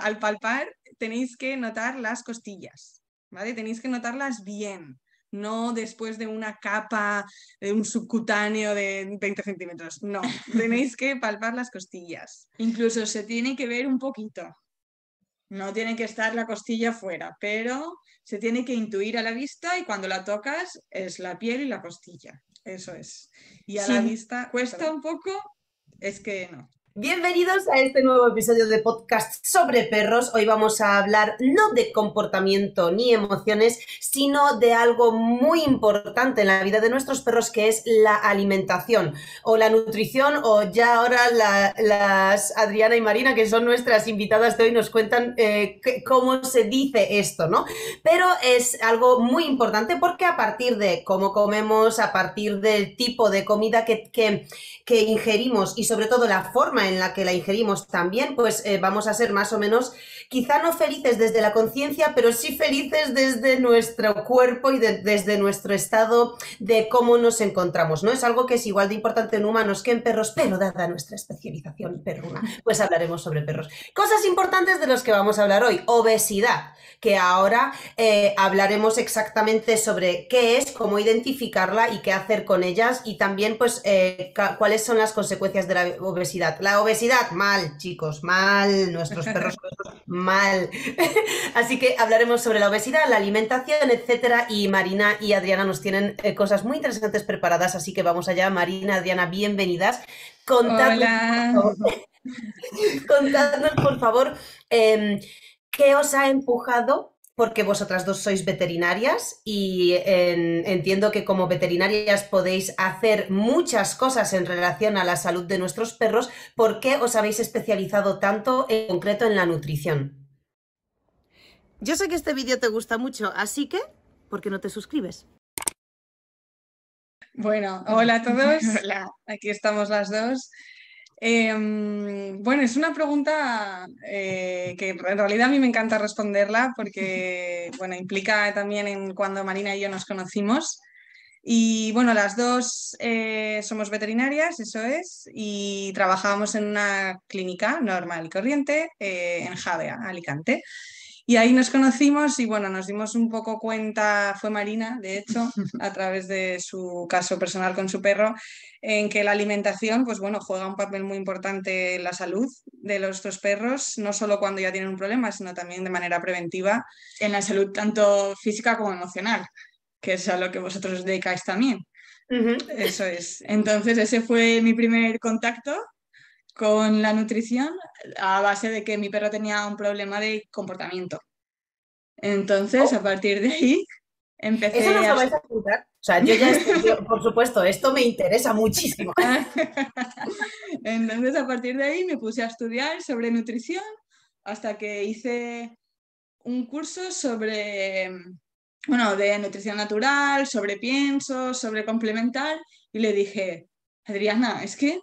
al palpar tenéis que notar las costillas, ¿vale? Tenéis que notarlas bien, no después de una capa, de un subcutáneo de 20 centímetros. No, tenéis que palpar las costillas. Incluso se tiene que ver un poquito. No tiene que estar la costilla fuera, pero se tiene que intuir a la vista y cuando la tocas es la piel y la costilla. Eso es. Y a la Sí. vista cuesta un poco, es que no. Bienvenidos a este nuevo episodio de podcast sobre perros. Hoy vamos a hablar no de comportamiento ni emociones, sino de algo muy importante en la vida de nuestros perros, que es la alimentación o la nutrición, o ya ahora las Adriana y Marina, que son nuestras invitadas de hoy, nos cuentan cómo se dice esto, ¿no? Pero es algo muy importante porque a partir de cómo comemos, a partir del tipo de comida que ingerimos y sobre todo la forma en la que la ingerimos también, pues vamos a ser más o menos, quizá no felices desde la conciencia, pero sí felices desde nuestro cuerpo y desde nuestro estado de cómo nos encontramos, ¿no? Es algo que es igual de importante en humanos que en perros, pero dada nuestra especialización perruna, pues hablaremos sobre perros. Cosas importantes de los que vamos a hablar hoy: obesidad, que ahora hablaremos exactamente sobre qué es, cómo identificarla y qué hacer con ellas, y también pues cuáles son las consecuencias de la obesidad. La obesidad, mal, chicos, mal, nuestros perros mal. Así que hablaremos sobre la obesidad, la alimentación, etcétera, y Marina y Adriana nos tienen cosas muy interesantes preparadas, así que vamos allá. Marina, Adriana, bienvenidas. Contadnos, Hola. por favor, contadnos, por favor, qué os ha empujado, porque vosotras dos sois veterinarias y entiendo que como veterinarias podéis hacer muchas cosas en relación a la salud de nuestros perros. ¿Por qué os habéis especializado tanto en concreto en la nutrición? Yo sé que este vídeo te gusta mucho, así que, ¿por qué no te suscribes? Bueno, hola a todos. Hola, aquí estamos las dos. Bueno, es una pregunta que en realidad a mí me encanta responderla porque, bueno, implica también en cuando Marina y yo nos conocimos. Y bueno, las dos somos veterinarias, eso es, y trabajábamos en una clínica normal y corriente en Javea, Alicante. Y ahí nos conocimos y bueno, nos dimos un poco cuenta, fue Marina, de hecho, a través de su caso personal con su perro, en que la alimentación, pues bueno, juega un papel muy importante en la salud de nuestros perros, no solo cuando ya tienen un problema, sino también de manera preventiva en la salud tanto física como emocional, que es a lo que vosotros os dedicáis también. Eso es. Entonces, ese fue mi primer contacto con la nutrición a base de que mi perro tenía un problema de comportamiento. Entonces, a Oh, partir de ahí, eso empecé nos a... lo vais a contar. O sea, por supuesto, esto me interesa muchísimo. Entonces, a partir de ahí me puse a estudiar sobre nutrición hasta que hice un curso sobre, bueno, de nutrición natural, sobre pienso, sobre complementar, y le dije, Adriana, es que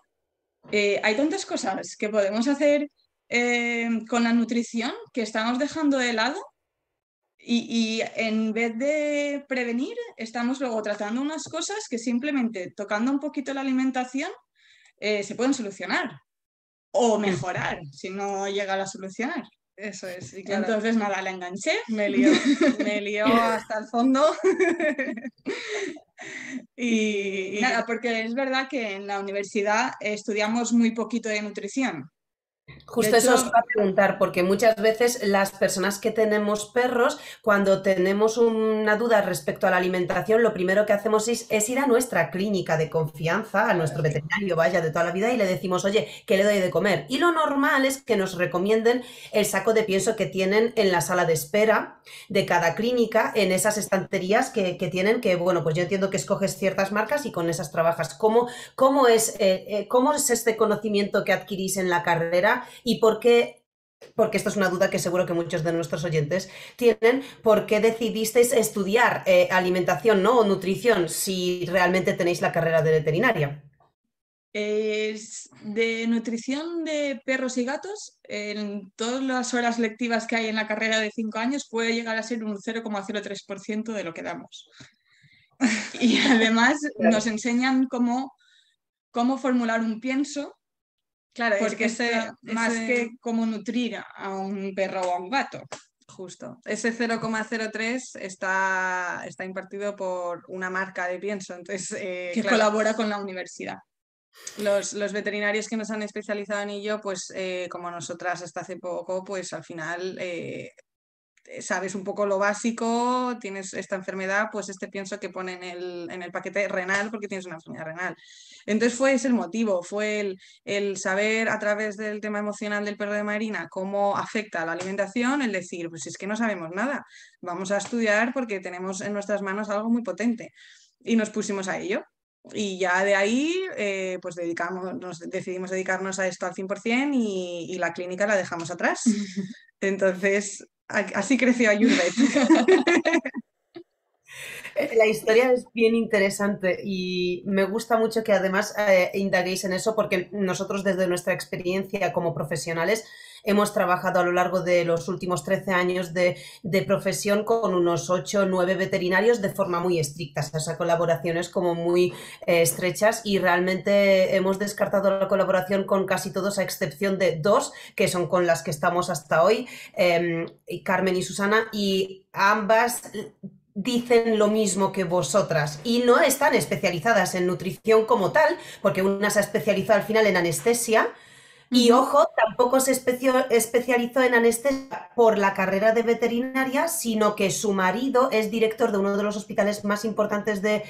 hay tantas cosas que podemos hacer con la nutrición que estamos dejando de lado y en vez de prevenir, estamos luego tratando unas cosas que simplemente tocando un poquito la alimentación se pueden solucionar o mejorar si no llega a solucionar. Eso es, y claro. Entonces nada, la enganché, me lió hasta el fondo. Y nada, porque es verdad que en la universidad estudiamos muy poquito de nutrición. De Justo eso os hecho, iba a preguntar, porque muchas veces las personas que tenemos perros, cuando tenemos una duda respecto a la alimentación, lo primero que hacemos es ir a nuestra clínica de confianza, a nuestro veterinario, vaya, de toda la vida, y le decimos, oye, ¿qué le doy de comer? Y lo normal es que nos recomienden el saco de pienso que tienen en la sala de espera de cada clínica, en esas estanterías que tienen, que bueno, pues yo entiendo que escoges ciertas marcas y con esas trabajas. ¿Cómo es este conocimiento que adquirís en la carrera? ¿Y por qué? Porque esto es una duda que seguro que muchos de nuestros oyentes tienen. ¿Por qué decidisteis estudiar alimentación, ¿no? O nutrición si realmente tenéis la carrera de veterinaria? es de nutrición de perros y gatos, en todas las horas lectivas que hay en la carrera de 5 años puede llegar a ser un 0,03% de lo que damos. Y además nos enseñan cómo formular un pienso Claro, porque es que más que cómo nutrir a un perro o a un gato. Justo. Ese 0,03 está impartido por una marca de pienso. Entonces, que claro, colabora con la universidad. los veterinarios que nos han especializado en ello, pues como nosotras hasta hace poco, pues al final sabes un poco lo básico, tienes esta enfermedad, pues este pienso que pone en el paquete renal porque tienes una enfermedad renal. Entonces fue ese el motivo, fue el saber a través del tema emocional del perro de Marina cómo afecta a la alimentación, el decir, pues es que no sabemos nada, vamos a estudiar porque tenemos en nuestras manos algo muy potente. Y nos pusimos a ello. Y ya de ahí, pues decidimos dedicarnos a esto al 100% y la clínica la dejamos atrás. Entonces, así creció Ayurved. La historia es bien interesante y me gusta mucho que además indaguéis en eso porque nosotros desde nuestra experiencia como profesionales hemos trabajado a lo largo de los últimos 13 años de profesión con unos 8 o 9 veterinarios de forma muy estricta, o sea, colaboraciones como muy estrechas y realmente hemos descartado la colaboración con casi todos a excepción de 2 que son con las que estamos hasta hoy, Carmen y Susana, y ambas dicen lo mismo que vosotras y no están especializadas en nutrición como tal, porque una se ha especializado al final en anestesia y, ojo, tampoco se especializó en anestesia por la carrera de veterinaria, sino que su marido es director de uno de los hospitales más importantes de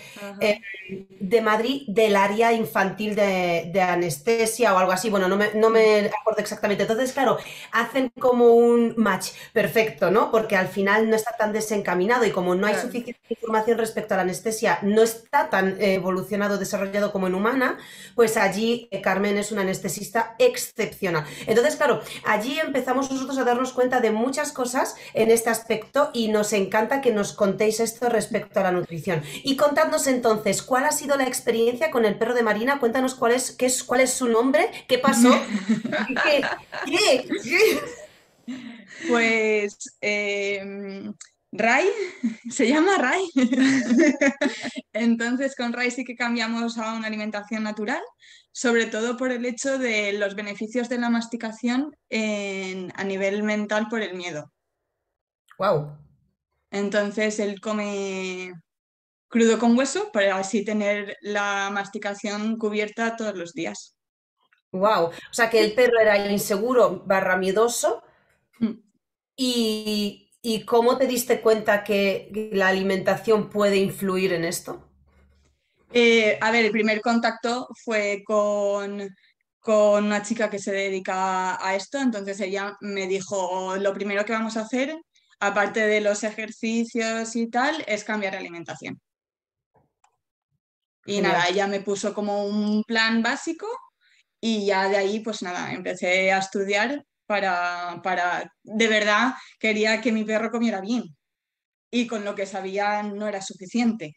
Madrid, del área infantil de anestesia o algo así. Bueno, no me acuerdo exactamente. Entonces, claro, hacen como un match perfecto, ¿no? Porque al final no está tan desencaminado y como no hay suficiente información respecto a la anestesia, no está tan evolucionado, desarrollado como en humana, pues allí Carmen es una anestesista excepcional. Entonces, claro, allí empezamos nosotros a darnos cuenta de muchas cosas en este aspecto y nos encanta que nos contéis esto respecto a la nutrición. Y contadnos entonces, ¿cuál ha sido la experiencia con el perro de Marina? Cuéntanos cuál es su nombre, qué pasó, ¿Qué? Pues Ray, se llama Ray. Entonces con Ray sí que cambiamos a una alimentación natural, sobre todo por el hecho de los beneficios de la masticación a nivel mental por el miedo. Wow. Entonces él come crudo con hueso para así tener la masticación cubierta todos los días. Wow. O sea que el perro era inseguro barra miedoso. Mm. ¿Y cómo te diste cuenta que la alimentación puede influir en esto? A ver, el primer contacto fue con una chica que se dedica a esto, entonces ella me dijo, lo primero que vamos a hacer, aparte de los ejercicios y tal, es cambiar la alimentación. Y Genial. nada, ella me puso como un plan básico y ya de ahí, pues nada, empecé a estudiar de verdad, quería que mi perro comiera bien y con lo que sabía no era suficiente.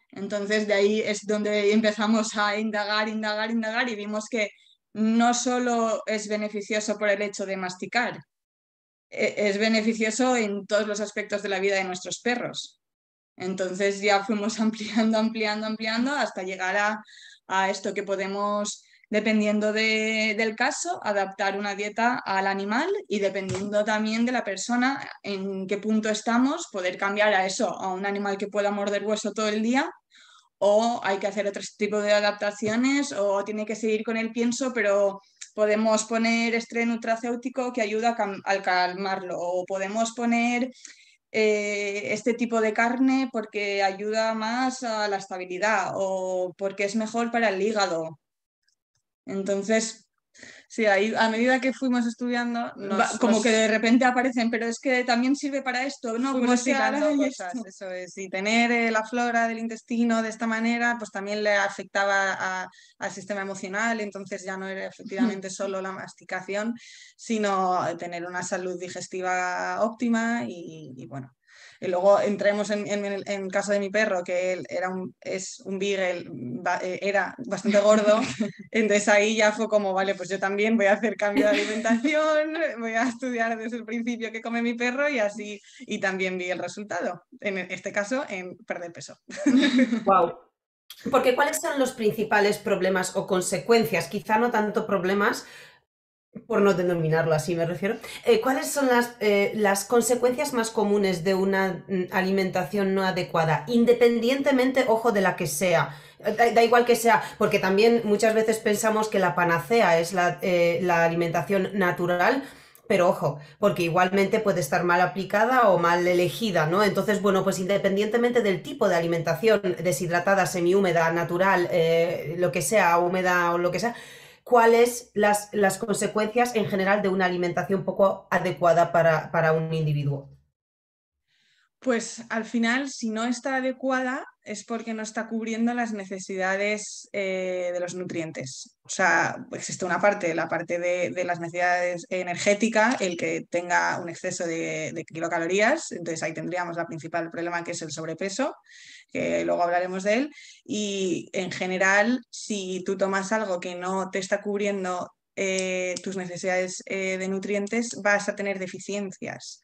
Entonces de ahí es donde empezamos a indagar, indagar, indagar y vimos que no solo es beneficioso por el hecho de masticar, es beneficioso en todos los aspectos de la vida de nuestros perros. Entonces ya fuimos ampliando, ampliando, ampliando hasta llegar a esto que podemos, dependiendo del caso, adaptar una dieta al animal y dependiendo también de la persona en qué punto estamos, poder cambiar a eso, a un animal que pueda morder hueso todo el día o hay que hacer otro tipo de adaptaciones o tiene que seguir con el pienso, pero podemos poner estrés nutracéutico que ayuda a calmarlo o podemos poner este tipo de carne porque ayuda más a la estabilidad o porque es mejor para el hígado. Entonces, Sí, ahí a medida que fuimos estudiando, como que de repente aparecen, pero es que también sirve para esto, ¿no? fuimos Pues es que ahora hilando hay cosas, esto. eso es. Y tener la flora del intestino de esta manera, pues también le afectaba al sistema emocional, entonces ya no era efectivamente solo la masticación, sino tener una salud digestiva óptima y bueno. Y luego entremos en el caso de mi perro, que él es un beagle, era bastante gordo, entonces ahí ya fue como, vale, pues yo también voy a hacer cambio de alimentación, voy a estudiar desde el principio qué come mi perro y así, y también vi el resultado, en este caso en perder peso. Wow. Porque ¿cuáles son los principales problemas o consecuencias? Quizá no tanto problemas, por no denominarlo así me refiero. ¿Cuáles son las consecuencias más comunes de una alimentación no adecuada? Independientemente, ojo, de la que sea. Da igual que sea, porque también muchas veces pensamos que la panacea es la alimentación natural, pero ojo, porque igualmente puede estar mal aplicada o mal elegida, ¿no? Entonces, bueno, pues independientemente del tipo de alimentación, deshidratada, semihúmeda, natural, lo que sea, húmeda o lo que sea, ¿cuáles las consecuencias en general de una alimentación poco adecuada para un individuo? Pues al final, si no está adecuada, es porque no está cubriendo las necesidades de los nutrientes. O sea, existe una parte, la parte de las necesidades energéticas, el que tenga un exceso de kilocalorías, entonces ahí tendríamos la principal problema que es el sobrepeso, que luego hablaremos de él. Y en general, si tú tomas algo que no te está cubriendo tus necesidades de nutrientes, vas a tener deficiencias.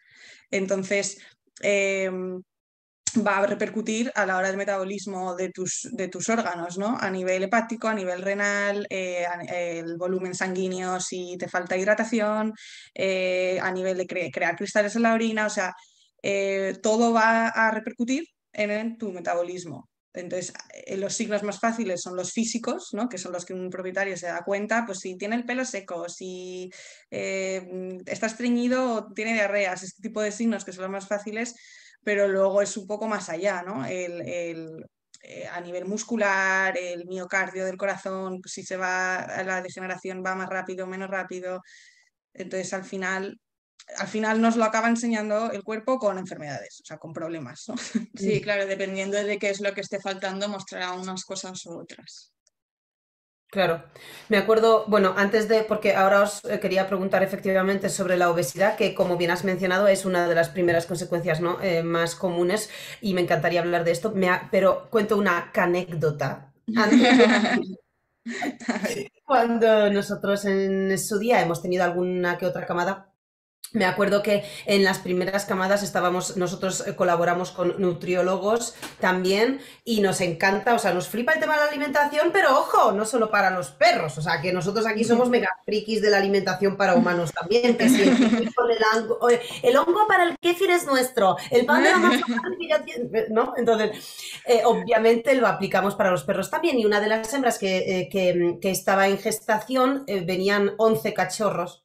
Entonces, eh, va a repercutir a la hora del metabolismo de tus órganos, ¿no? A nivel hepático, a nivel renal, el volumen sanguíneo si te falta hidratación, a nivel de crear cristales en la orina, o sea, todo va a repercutir en tu metabolismo. Entonces, los signos más fáciles son los físicos, ¿no? Que son los que un propietario se da cuenta, pues si tiene el pelo seco, si está estreñido o tiene diarreas, este tipo de signos que son los más fáciles, pero luego es un poco más allá, ¿no? A nivel muscular, el miocardio del corazón, pues si se va a la degeneración va más rápido, menos rápido. Entonces, al final nos lo acaba enseñando el cuerpo con enfermedades, o sea, con problemas, ¿no? Sí, claro, dependiendo de qué es lo que esté faltando, mostrará unas cosas u otras. Claro, me acuerdo, bueno, porque ahora os quería preguntar efectivamente sobre la obesidad, que como bien has mencionado es una de las primeras consecuencias, ¿no? Más comunes y me encantaría hablar de esto, pero cuento una anécdota. Cuando nosotros en su día hemos tenido alguna que otra camada. Me acuerdo que en las primeras camadas nosotros colaboramos con nutriólogos también y nos encanta, o sea, nos flipa el tema de la alimentación, pero ojo, no solo para los perros, o sea, que nosotros aquí somos mega frikis de la alimentación para humanos también, que si el hongo para el kéfir es nuestro, el pan de la masa, ¿no? Entonces, obviamente lo aplicamos para los perros también y una de las hembras que estaba en gestación venían 11 cachorros.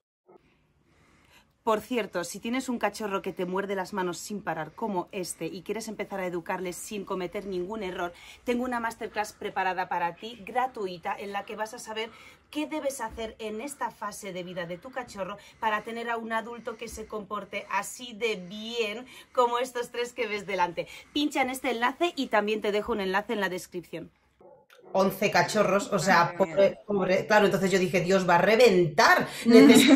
Por cierto, si tienes un cachorro que te muerde las manos sin parar como este y quieres empezar a educarle sin cometer ningún error, tengo una masterclass preparada para ti, gratuita, en la que vas a saber qué debes hacer en esta fase de vida de tu cachorro para tener a un adulto que se comporte así de bien como estos tres que ves delante. Pincha en este enlace y también te dejo un enlace en la descripción. 11 cachorros, o sea, pobre, claro, entonces yo dije, Dios, va a reventar, necesito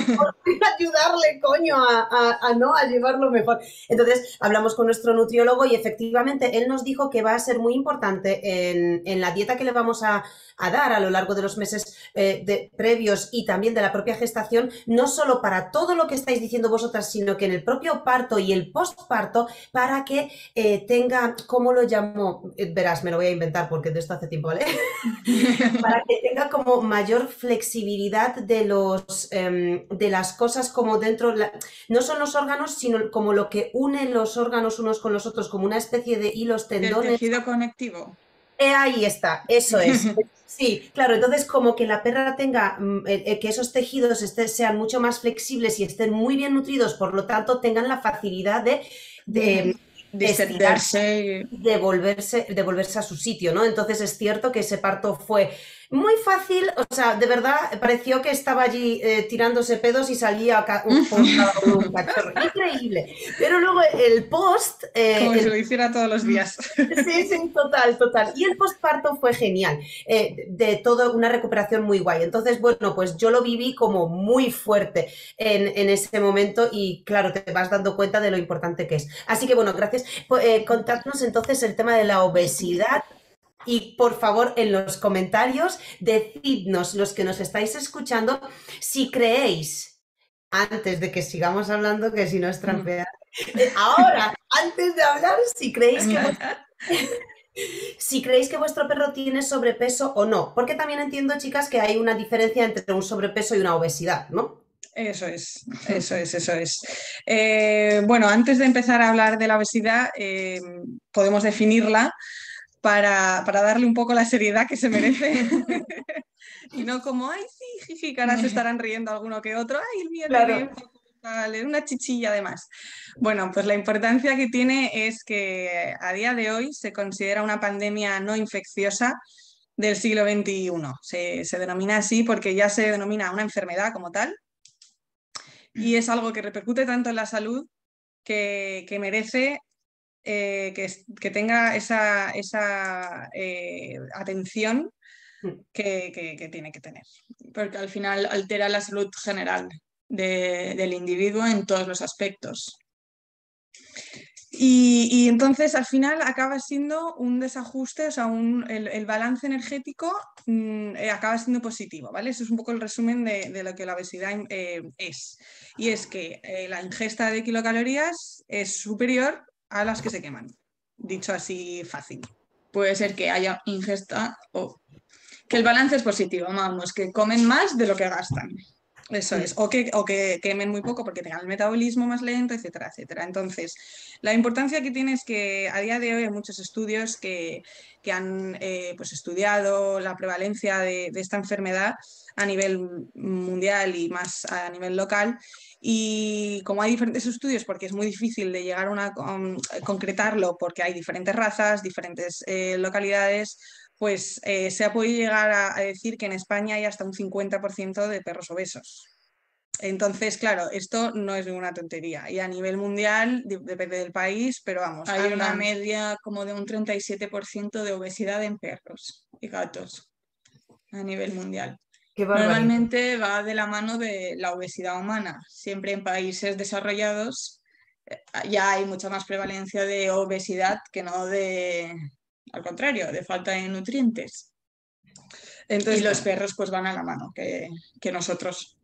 ayudarle, coño, a llevarlo mejor. Entonces hablamos con nuestro nutriólogo y efectivamente él nos dijo que va a ser muy importante en la dieta que le vamos a dar a lo largo de los meses previos y también de la propia gestación, no solo para todo lo que estáis diciendo vosotras, sino que en el propio parto y el postparto, para que tenga, ¿cómo lo llamo? Verás, me lo voy a inventar porque de esto hace tiempo, ¿vale? Para que tenga como mayor flexibilidad de las cosas como dentro, no son los órganos, sino como lo que une los órganos unos con los otros, como una especie de hilos, tendones. El tejido conectivo. Ahí está, eso es. Sí, claro, entonces como que la perra tenga, que esos tejidos sean mucho más flexibles y estén muy bien nutridos, por lo tanto tengan la facilidad de extenderse y devolverse a su sitio, ¿no? Entonces es cierto que ese parto fue muy fácil, o sea, de verdad pareció que estaba allí tirándose pedos y salía un cachorro. Increíble. Pero luego el post... como si lo hiciera todos los días. Sí, sí, total. Y el postparto fue genial, de todo una recuperación muy guay. Entonces, bueno, pues yo lo viví como muy fuerte en ese momento y claro, te vas dando cuenta de lo importante que es. Así que bueno, gracias. Contadnos entonces el tema de la obesidad. Y por favor, en los comentarios, decidnos, los que nos estáis escuchando, si creéis, antes de que sigamos hablando, que si no es trampear, ahora, antes de hablar, si creéis que Si creéis que vuestro perro tiene sobrepeso o no, porque también entiendo, chicas, que hay una diferencia entre un sobrepeso y una obesidad, ¿no? Eso es, eso es, eso es. Bueno, antes de empezar a hablar de la obesidad, podemos definirla para darle un poco la seriedad que se merece. Y no como, ay, sí, jiji, que ahora se estarán riendo alguno que otro, ay, el mío tiene Claro. una chichilla además. Bueno, pues la importancia que tiene es que a día de hoy se considera una pandemia no infecciosa del siglo XXI. Se denomina así porque ya se denomina una enfermedad como tal y es algo que repercute tanto en la salud que merece que tenga esa atención que tiene que tener, porque al final altera la salud general del individuo en todos los aspectos. Y entonces al final acaba siendo un desajuste, o sea, el balance energético acaba siendo positivo, ¿vale? Eso es un poco el resumen de lo que la obesidad es. Y es que la ingesta de kilocalorías es superior a las que se queman, dicho así fácil. Puede ser que haya ingesta o que el balance es positivo, vamos, que comen más de lo que gastan. Eso es, o que quemen muy poco porque tengan el metabolismo más lento, etcétera, etcétera. Entonces, la importancia que tiene es que a día de hoy hay muchos estudios que han pues estudiado la prevalencia de esta enfermedad a nivel mundial y más a nivel local. Y como hay diferentes estudios, porque es muy difícil de llegar a concretarlo, porque hay diferentes razas, diferentes localidades, pues se ha podido llegar a decir que en España hay hasta un 50% de perros obesos. Entonces, claro, esto no es ninguna tontería. Y a nivel mundial, depende del país, pero vamos, Hay una andan. media como de un 37% de obesidad en perros y gatos a nivel mundial. Qué barbaridad. Normalmente va de la mano de la obesidad humana. Siempre en países desarrollados ya hay mucha más prevalencia de obesidad que no de, al contrario, de falta de nutrientes. Y Entonces, los bueno, perros pues van a la mano que nosotros.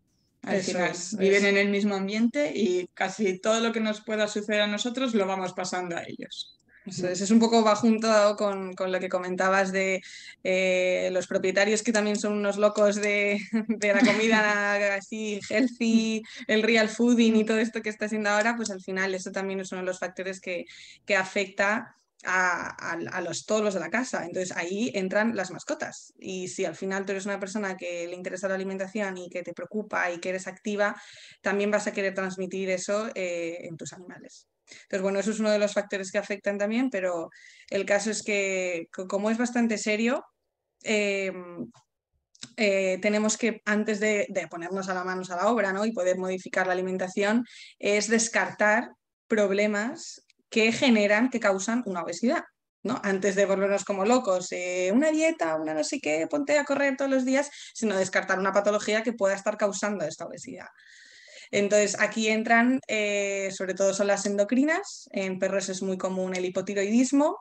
Al eso final, es. viven en el mismo ambiente y casi todo lo que nos pueda suceder a nosotros lo vamos pasando a ellos. Eso es un poco va junto con lo que comentabas de los propietarios que también son unos locos de la comida así healthy, el real fooding y todo esto que está haciendo ahora, pues al final eso también es uno de los factores que afecta todos los de la casa. Entonces ahí entran las mascotas. Y si al final tú eres una persona que le interesa la alimentación y que te preocupa y que eres activa, también vas a querer transmitir eso en tus animales. Entonces, bueno, eso es uno de los factores que afectan también, pero el caso es que como es bastante serio, eh, tenemos que, antes de ponernos a la manos a la obra, ¿no? Y poder modificar la alimentación, es descartar problemas que generan, que causan una obesidad. ¿No? Antes de volvernos como locos, una dieta, una no sé qué, ponte a correr todos los días, sino descartar una patología que pueda estar causando esta obesidad. Entonces, aquí entran, sobre todo son las endocrinas, en perros es muy común el hipotiroidismo,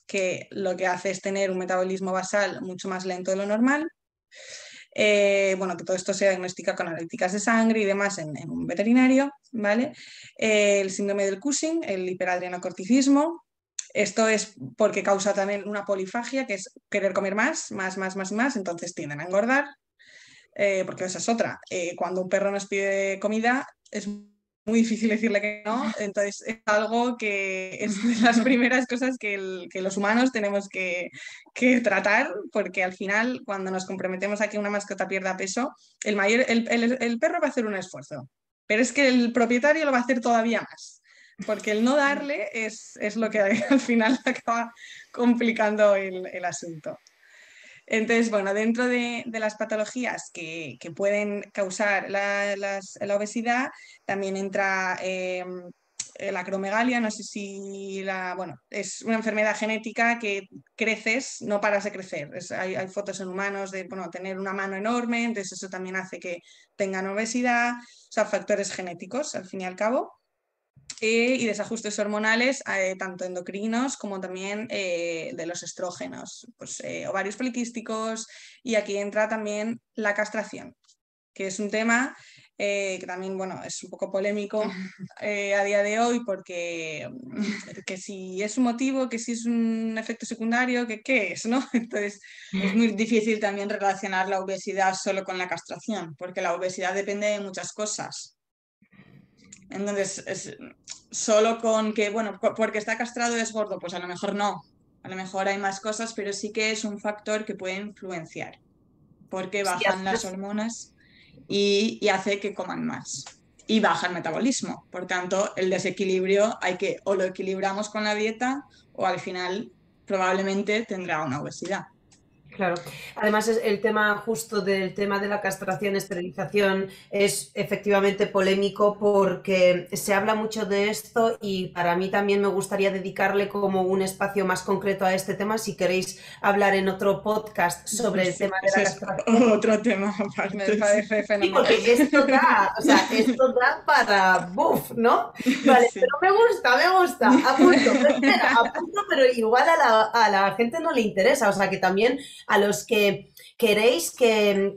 que lo que hace es tener un metabolismo basal mucho más lento de lo normal. Bueno, que todo esto se diagnostica con analíticas de sangre y demás en un veterinario, ¿vale? El síndrome del Cushing, el hiperadrenocorticismo. Esto es porque causa también una polifagia, que es querer comer más, más, más, más y más, entonces tienden a engordar, porque esa es otra. Cuando un perro nos pide comida, es muy difícil decirle que no, entonces es algo que es de las primeras cosas que los humanos tenemos que tratar, porque al final, cuando nos comprometemos a que una mascota pierda peso, el perro va a hacer un esfuerzo, pero es que el propietario lo va a hacer todavía más. Porque el no darle es lo que al final acaba complicando el asunto. Entonces, bueno, dentro de las patologías que pueden causar la obesidad, también entra la acromegalia, no sé si bueno, es una enfermedad genética que creces, no paras de crecer. Hay fotos en humanos de, bueno, tener una mano enorme, entonces eso también hace que tengan obesidad, o sea, factores genéticos, al fin y al cabo y desajustes hormonales, tanto endocrinos como también de los estrógenos, pues, ovarios poliquísticos y aquí entra también la castración, que es un tema que también, bueno, es un poco polémico a día de hoy porque que si es un motivo, que si es un efecto secundario, que qué es, ¿no? Entonces es muy difícil también relacionar la obesidad solo con la castración, porque la obesidad depende de muchas cosas. Entonces, solo con que, bueno, porque está castrado es gordo, pues a lo mejor no. A lo mejor hay más cosas, pero sí que es un factor que puede influenciar, porque Sí, bajan las hormonas y hace que coman más. Y baja el metabolismo. Por tanto, el desequilibrio hay que o lo equilibramos con la dieta o al final probablemente tendrá una obesidad. claro. Además, el tema justo del tema de la castración, esterilización, es efectivamente polémico porque se habla mucho de esto y para mí también me gustaría dedicarle como un espacio más concreto a este tema. Si queréis hablar en otro podcast sobre el Sí, tema de ese la es castración. otro tema Me aparte. parece Sí, fenomenal. porque esto da, o sea, esto da para buff, ¿no? Vale, Sí. pero me gusta, apunto, pero espera, apunto, pero igual a la gente no le interesa, o sea, que también a los que queréis que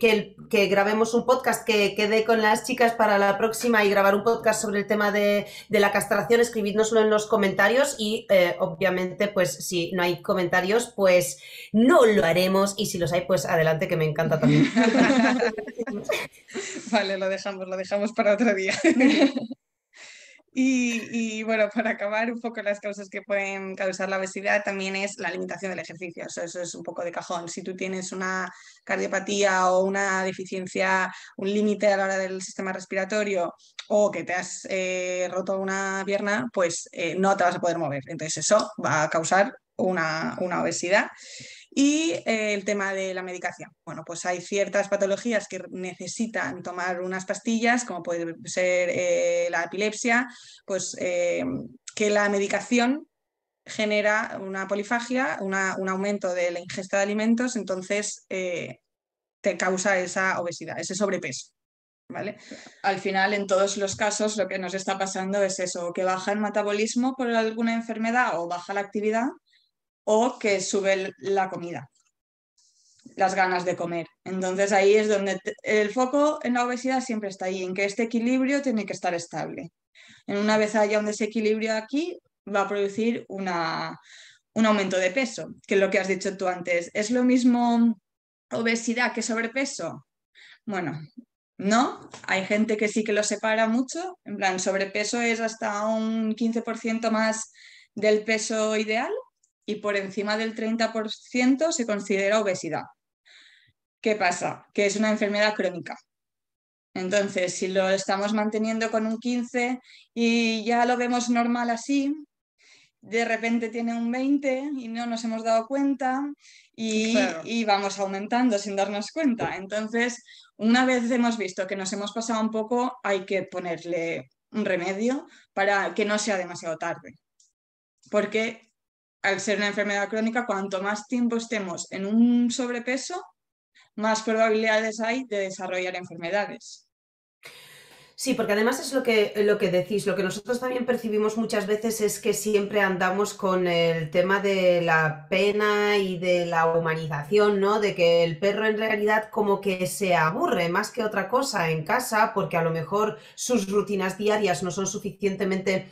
grabemos un podcast que quede con las chicas para la próxima y grabar un podcast sobre el tema de la castración, escribidnoslo en los comentarios y obviamente, pues si no hay comentarios, pues no lo haremos y si los hay, pues adelante, que me encanta también. Vale, lo dejamos para otro día. Y, bueno, para acabar un poco las causas que pueden causar la obesidad también es la limitación del ejercicio. Eso es un poco de cajón. Si tú tienes una cardiopatía o una deficiencia, un límite a la hora del sistema respiratorio o que te has roto una pierna, pues no te vas a poder mover. Entonces eso va a causar una obesidad. Y el tema de la medicación. Bueno, pues hay ciertas patologías que necesitan tomar unas pastillas, como puede ser la epilepsia, pues que la medicación genera una polifagia, un aumento de la ingesta de alimentos, entonces te causa esa obesidad, ese sobrepeso. ¿Vale? Al final, en todos los casos, lo que nos está pasando es eso, que baja el metabolismo por alguna enfermedad o baja la actividad o que sube la comida, las ganas de comer. Entonces ahí es donde el foco en la obesidad siempre está ahí, en que este equilibrio tiene que estar estable. En una vez haya un desequilibrio aquí, va a producir un aumento de peso, que es lo que has dicho tú antes. ¿Es lo mismo obesidad que sobrepeso? Bueno, no, hay gente que sí que lo separa mucho, en plan, sobrepeso es hasta un 15% más del peso ideal y por encima del 30% se considera obesidad. ¿Qué pasa? Que es una enfermedad crónica. Entonces, si lo estamos manteniendo con un 15 y ya lo vemos normal así, de repente tiene un 20 y no nos hemos dado cuenta Claro. y vamos aumentando sin darnos cuenta. Entonces, una vez hemos visto que nos hemos pasado un poco, hay que ponerle un remedio para que no sea demasiado tarde. Porque al ser una enfermedad crónica, cuanto más tiempo estemos en un sobrepeso, más probabilidades hay de desarrollar enfermedades. Sí, porque además es lo que decís, lo que nosotros también percibimos muchas veces es que siempre andamos con el tema de la pena y de la humanización, ¿no? De que el perro en realidad como que se aburre más que otra cosa en casa porque a lo mejor sus rutinas diarias no son suficientemente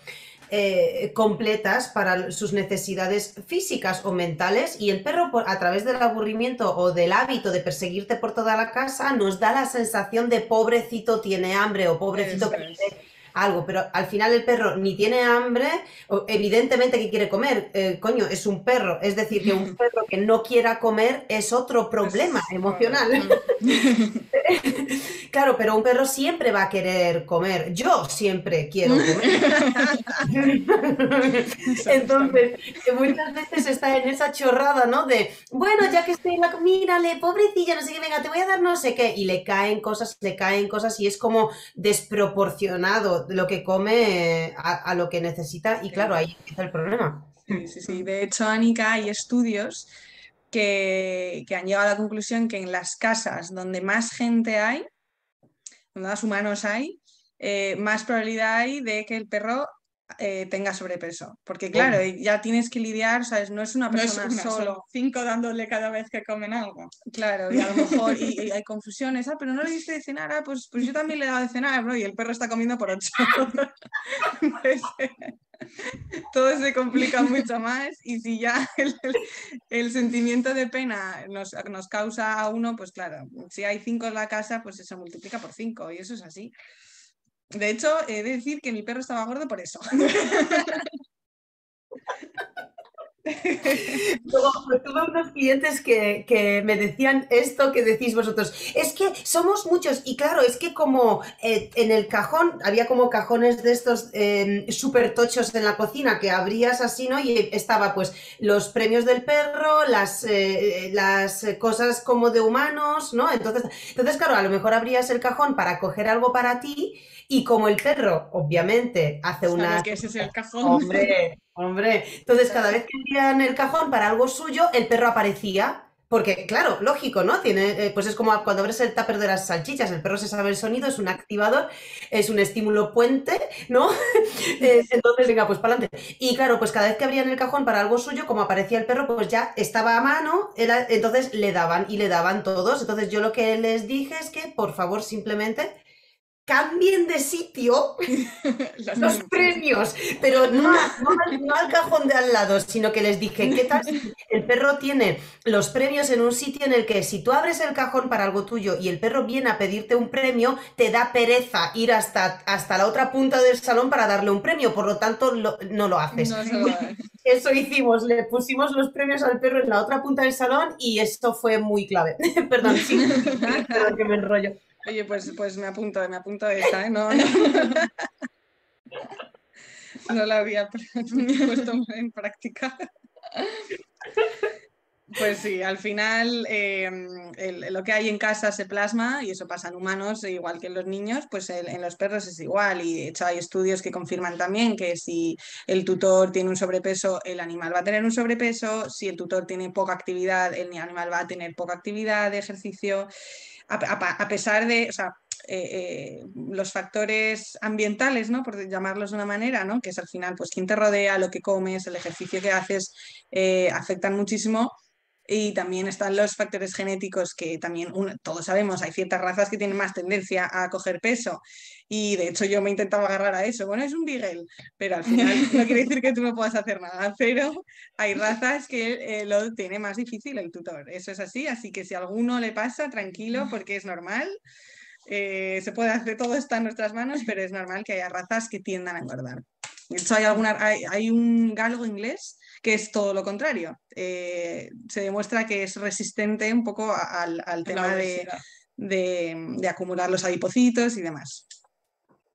completas para sus necesidades físicas o mentales y el perro a través del aburrimiento o del hábito de perseguirte por toda la casa nos da la sensación de pobrecito tiene hambre o pobrecito Eso quiere es. algo, pero al final el perro ni tiene hambre, evidentemente que quiere comer, coño, es un perro, es decir, que un perro que no quiera comer es otro problema Es emocional. correcto. Claro, pero un perro siempre va a querer comer. Yo siempre quiero comer. Exactamente. Entonces, que muchas veces está en esa chorrada, ¿no? De, bueno, ya que estoy en la comida, pobrecilla, no sé qué, venga, te voy a dar no sé qué. Y le caen cosas y es como desproporcionado lo que come a lo que necesita. Y claro, ahí empieza el problema. Sí, sí, sí. De hecho, Anika, hay estudios que han llegado a la conclusión que en las casas donde más gente hay, donde más humanos hay, más probabilidad hay de que el perro tenga sobrepeso. Porque claro, ya tienes que lidiar, ¿sabes? No es una persona son solo. 5 dándole cada vez que comen algo. Claro, y a lo mejor y hay confusiones, pero no le diste de cenar, pues yo también le he dado de cenar, ¿no? Y el perro está comiendo por 8. Pues, todo se complica mucho más y si ya el sentimiento de pena nos causa a uno, pues claro, si hay 5 en la casa, pues se multiplica por 5 y eso es así. De hecho, he de decir que mi perro estaba gordo por eso. Luego, pues, tuve unos clientes que me decían esto que decís vosotros, es que somos muchos y claro, es que como en el cajón, había como cajones de estos súper tochos en la cocina que abrías así, ¿no? Y estaba pues los premios del perro, las cosas como de humanos, ¿no? Entonces, claro, a lo mejor abrías el cajón para coger algo para ti y como el perro, obviamente, hace Sabes unas... que ese es el cajón. Hombre, entonces cada vez que abrían el cajón para algo suyo, el perro aparecía. Porque, claro, lógico, ¿no? Tiene, pues es como cuando abres el tupper de las salchichas, el perro se sabe el sonido, es un activador, es un estímulo puente, ¿no? Entonces, venga, pues para adelante. Y claro, pues cada vez que abrían el cajón para algo suyo, como aparecía el perro, pues ya estaba a mano, entonces le daban y le daban todos. Entonces yo lo que les dije es que, por favor, simplemente cambien de sitio los premios, pero no al cajón de al lado, sino que les dije, ¿qué tal si el perro tiene los premios en un sitio en el que si tú abres el cajón para algo tuyo y el perro viene a pedirte un premio, te da pereza ir hasta la otra punta del salón para darle un premio, por lo tanto no lo haces. No se lo hace. Eso hicimos, le pusimos los premios al perro en la otra punta del salón y esto fue muy clave. Perdón, sí, perdón que me enrollo. Oye, pues me apunto esa, ¿eh? No la había puesto en práctica. Pues sí, al final lo que hay en casa se plasma y eso pasa en humanos igual que en los niños, pues en los perros es igual y de hecho hay estudios que confirman también que si el tutor tiene un sobrepeso, el animal va a tener un sobrepeso, si el tutor tiene poca actividad, el animal va a tener poca actividad de ejercicio, a pesar de, o sea, los factores ambientales, ¿no? Por llamarlos de una manera, ¿no? Que es al final, pues quién te rodea, lo que comes, el ejercicio que haces, afectan muchísimo. Y también están los factores genéticos que también todos sabemos, hay ciertas razas que tienen más tendencia a coger peso y de hecho yo me intentaba agarrar a eso. Bueno, es un Beagle, pero al final no quiere decir que tú no puedas hacer nada, pero hay razas que lo tiene más difícil el tutor. Eso es así que si a alguno le pasa, tranquilo porque es normal. Se puede hacer, todo está en nuestras manos, pero es normal que haya razas que tiendan a engordar. De hecho, hay un galgo inglés que es todo lo contrario. Se demuestra que es resistente un poco al tema de acumular los adipocitos y demás.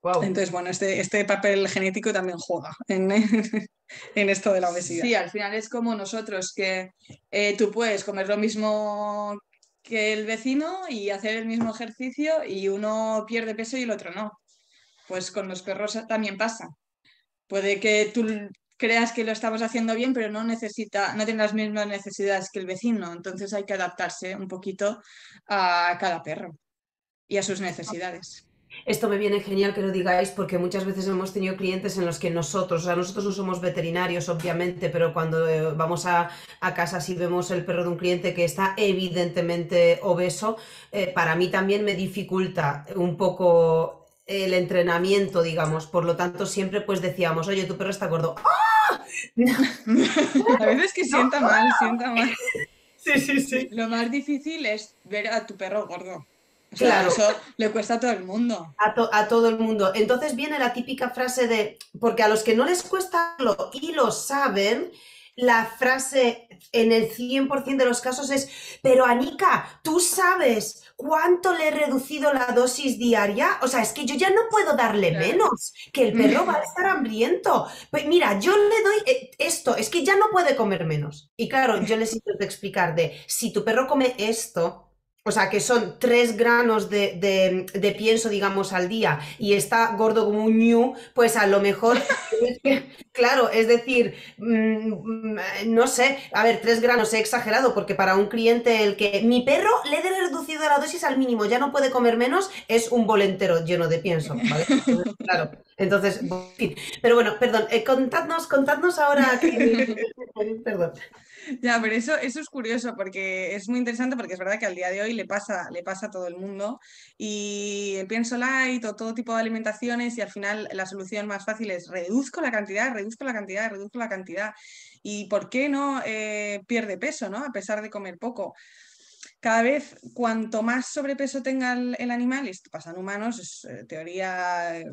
Wow. Entonces, bueno, este papel genético también juega en esto de la obesidad. Sí, al final es como nosotros, que tú puedes comer lo mismo que el vecino y hacer el mismo ejercicio y uno pierde peso y el otro no. Pues con los perros también pasa. Puede que tú creas que lo estamos haciendo bien, pero no tiene las mismas necesidades que el vecino. Entonces hay que adaptarse un poquito a cada perro y a sus necesidades. Esto me viene genial que lo digáis porque muchas veces hemos tenido clientes en los que nosotros no somos veterinarios, obviamente, pero cuando vamos a casa si vemos el perro de un cliente que está evidentemente obeso, para mí también me dificulta un poco el entrenamiento, digamos. Por lo tanto, siempre pues decíamos, oye, tu perro está gordo. ¡Ah! A veces que sienta mal. Sí. Lo más difícil es ver a tu perro gordo. O sea, Claro. eso le cuesta a todo el mundo. A todo el mundo. Entonces viene la típica frase de, porque a los que no les cuesta y lo saben, la frase en el 100% de los casos es, pero Anika, ¿tú sabes cuánto le he reducido la dosis diaria? O sea, es que yo ya no puedo darle menos, que el perro va a estar hambriento. Pues mira, yo le doy esto, es que ya no puede comer menos. Y claro, yo les intento explicar si tu perro come esto... O sea, que son 3 granos de pienso, digamos, al día y está gordo como un ñu, pues a lo mejor Claro, es decir, no sé, a ver, 3 granos he exagerado porque para un cliente el que mi perro le he reducido la dosis al mínimo, ya no puede comer menos, es un bol entero lleno de pienso, ¿vale? Entonces, claro, entonces, en fin. Pero bueno, perdón, contadnos ahora perdón. Ya, pero eso es curioso porque es muy interesante porque es verdad que al día de hoy le pasa a todo el mundo y pienso light o todo tipo de alimentaciones y al final la solución más fácil es reduzco la cantidad, reduzco la cantidad, reduzco la cantidad. ¿Y por qué no pierde peso, ¿no? A pesar de comer poco. Cada vez, cuanto más sobrepeso tenga el animal, y esto pasa en humanos, es teoría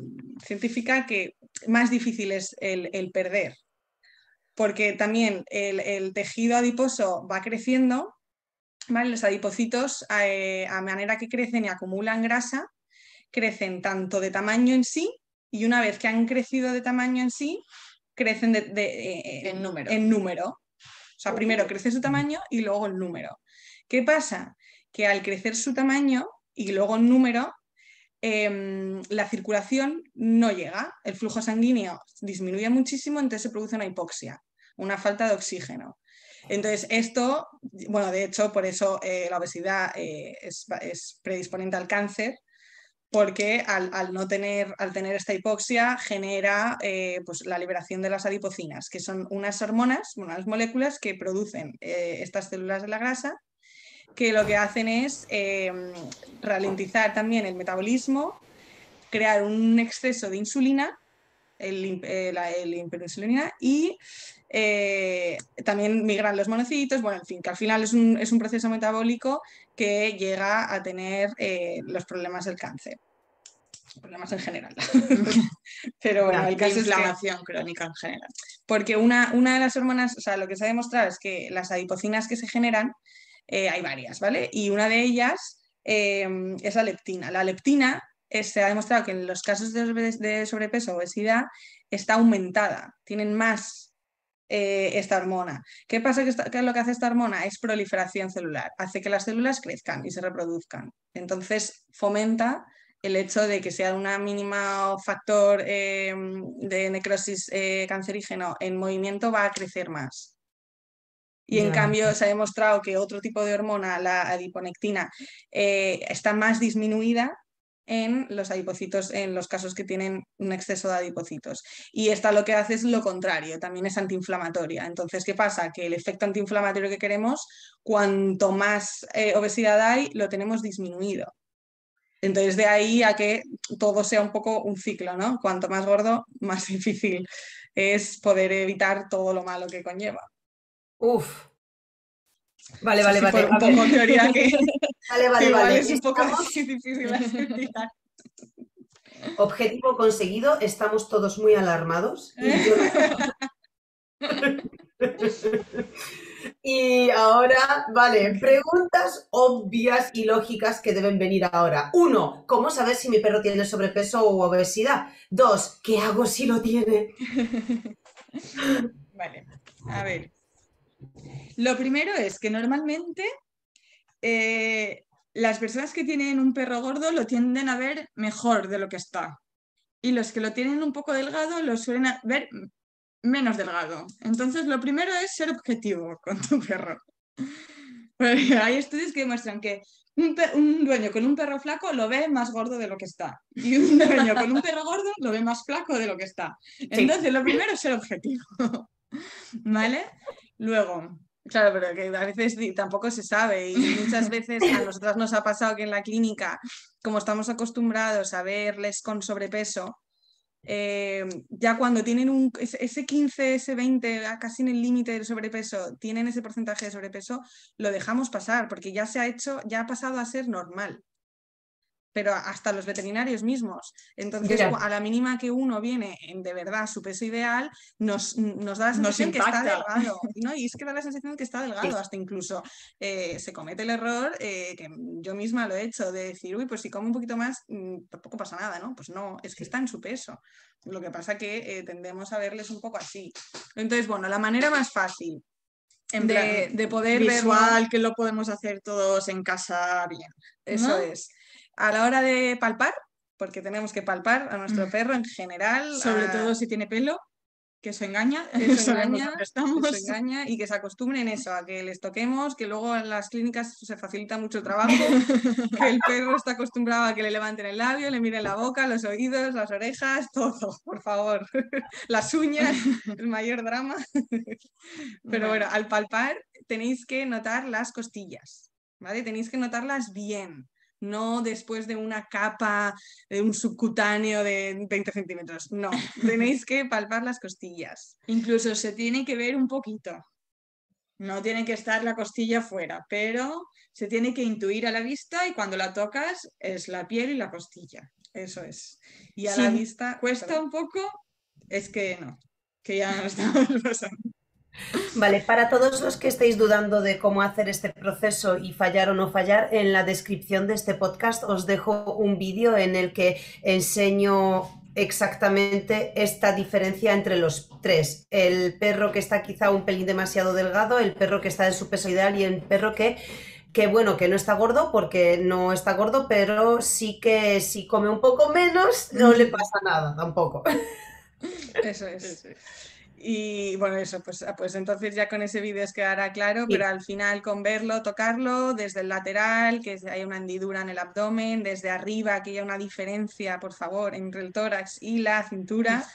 científica, que más difícil es el perder porque también el tejido adiposo va creciendo, ¿vale? Los adipocitos, a manera que crecen y acumulan grasa, crecen tanto de tamaño en sí, y una vez que han crecido de tamaño en sí, crecen En número. en número. O sea, primero crece su tamaño y luego el número. ¿Qué pasa? Que al crecer su tamaño y luego el número, la circulación no llega, el flujo sanguíneo disminuye muchísimo, entonces se produce una hipoxia, una falta de oxígeno. Entonces, esto, bueno, de hecho, por eso la obesidad es predisponente al cáncer, porque al tener esta hipoxia genera pues, la liberación de las adipocinas, que son unas hormonas, unas moléculas que producen estas células de la grasa, que lo que hacen es ralentizar también el metabolismo, crear un exceso de insulina, la hiperinsulinina, y también migran los monocitos, bueno, en fin, que al final es un proceso metabólico que llega a tener los problemas del cáncer. Problemas en general. Pero bueno, el caso inflamación crónica en general. Porque una de las hormonas, o sea, lo que se ha demostrado es que las adipocinas que se generan, hay varias, ¿vale? Y una de ellas es la leptina. La leptina se ha demostrado que en los casos de sobrepeso o obesidad está aumentada, tienen más esta hormona. ¿Qué pasa? ¿Qué es lo que hace esta hormona? Es proliferación celular, hace que las células crezcan y se reproduzcan. Entonces fomenta el hecho de que sea un mínimo factor de necrosis cancerígeno en movimiento va a crecer más. Y en cambio se ha demostrado que otro tipo de hormona, la adiponectina, está más disminuida en los adipocitos, en los casos que tienen un exceso de adipocitos. Y esta lo que hace es lo contrario, también es antiinflamatoria. Entonces, ¿qué pasa? Que el efecto antiinflamatorio que queremos, cuanto más obesidad hay, lo tenemos disminuido. Entonces, de ahí a que todo sea un poco un ciclo, ¿no? Cuanto más gordo, más difícil es poder evitar todo lo malo que conlleva. Uf. Vale, Sí, vale, vale. Por un poco teoría que, vale, igual vale. es un poco así difícil de explicar. Objetivo conseguido, estamos todos muy alarmados. Y ahora, vale, preguntas obvias y lógicas que deben venir ahora. 1, ¿cómo saber si mi perro tiene sobrepeso u obesidad? 2, ¿qué hago si lo tiene? Vale, a ver. Lo primero es que normalmente las personas que tienen un perro gordo lo tienden a ver mejor de lo que está. Y los que lo tienen un poco delgado lo suelen ver menos delgado. Entonces, lo primero es ser objetivo con tu perro. Hay estudios que demuestran que un dueño con un perro flaco lo ve más gordo de lo que está. Y un dueño con un perro gordo lo ve más flaco de lo que está. Entonces, lo primero es ser objetivo. ¿Vale? Luego, claro, pero que a veces tampoco se sabe y muchas veces a nosotras nos ha pasado que en la clínica, como estamos acostumbrados a verles con sobrepeso, ya cuando tienen ese 15, ese 20, casi en el límite del sobrepeso, tienen ese porcentaje de sobrepeso, lo dejamos pasar porque ya ha pasado a ser normal. Pero hasta los veterinarios mismos. Entonces, a la mínima que uno viene en de verdad su peso ideal, nos da la sensación que está delgado, ¿no? Y es que da la sensación que está delgado, hasta incluso se comete el error, que yo misma lo he hecho, de decir, uy, pues si come un poquito más, tampoco pasa nada, ¿no? Pues no, es que está en su peso. Lo que pasa que tendemos a verles un poco así. Entonces, bueno, la manera más fácil de poder visual, verlo, que lo podemos hacer todos en casa bien. Eso es. A la hora de palpar, porque tenemos que palpar a nuestro perro en general. Sobre todo si tiene pelo. que eso engaña, Eso sabemos engaña, dónde estamos. eso engaña, y que se acostumbren eso, a que les toquemos, que luego en las clínicas se facilita mucho el trabajo, que el perro está acostumbrado a que le levanten el labio, le miren la boca, los oídos, las orejas, todo, por favor. Las uñas, el mayor drama. Pero bueno, al palpar tenéis que notar las costillas, ¿vale? Tenéis que notarlas bien, no después de una capa de un subcutáneo de 20 centímetros. No, tenéis que palpar las costillas. Incluso se tiene que ver un poquito. No tiene que estar la costilla fuera, pero se tiene que intuir a la vista y cuando la tocas es la piel y la costilla. Eso es. Y a Si la vista cuesta un poco, es que no, que ya no estamos pasando. Vale, para todos los que estéis dudando de cómo hacer este proceso y fallar o no fallar, en la descripción de este podcast os dejo un vídeo en el que enseño exactamente esta diferencia entre los tres. El perro que está quizá un pelín demasiado delgado, el perro que está en su peso ideal y el perro que bueno, que no está gordo porque no está gordo, pero sí que si come un poco menos no le pasa nada tampoco. Eso es. Y bueno, eso, pues entonces ya con ese vídeo os quedará claro, pero al final con verlo, tocarlo, desde el lateral, que haya una hendidura en el abdomen, desde arriba, que haya una diferencia, por favor, entre el tórax y la cintura,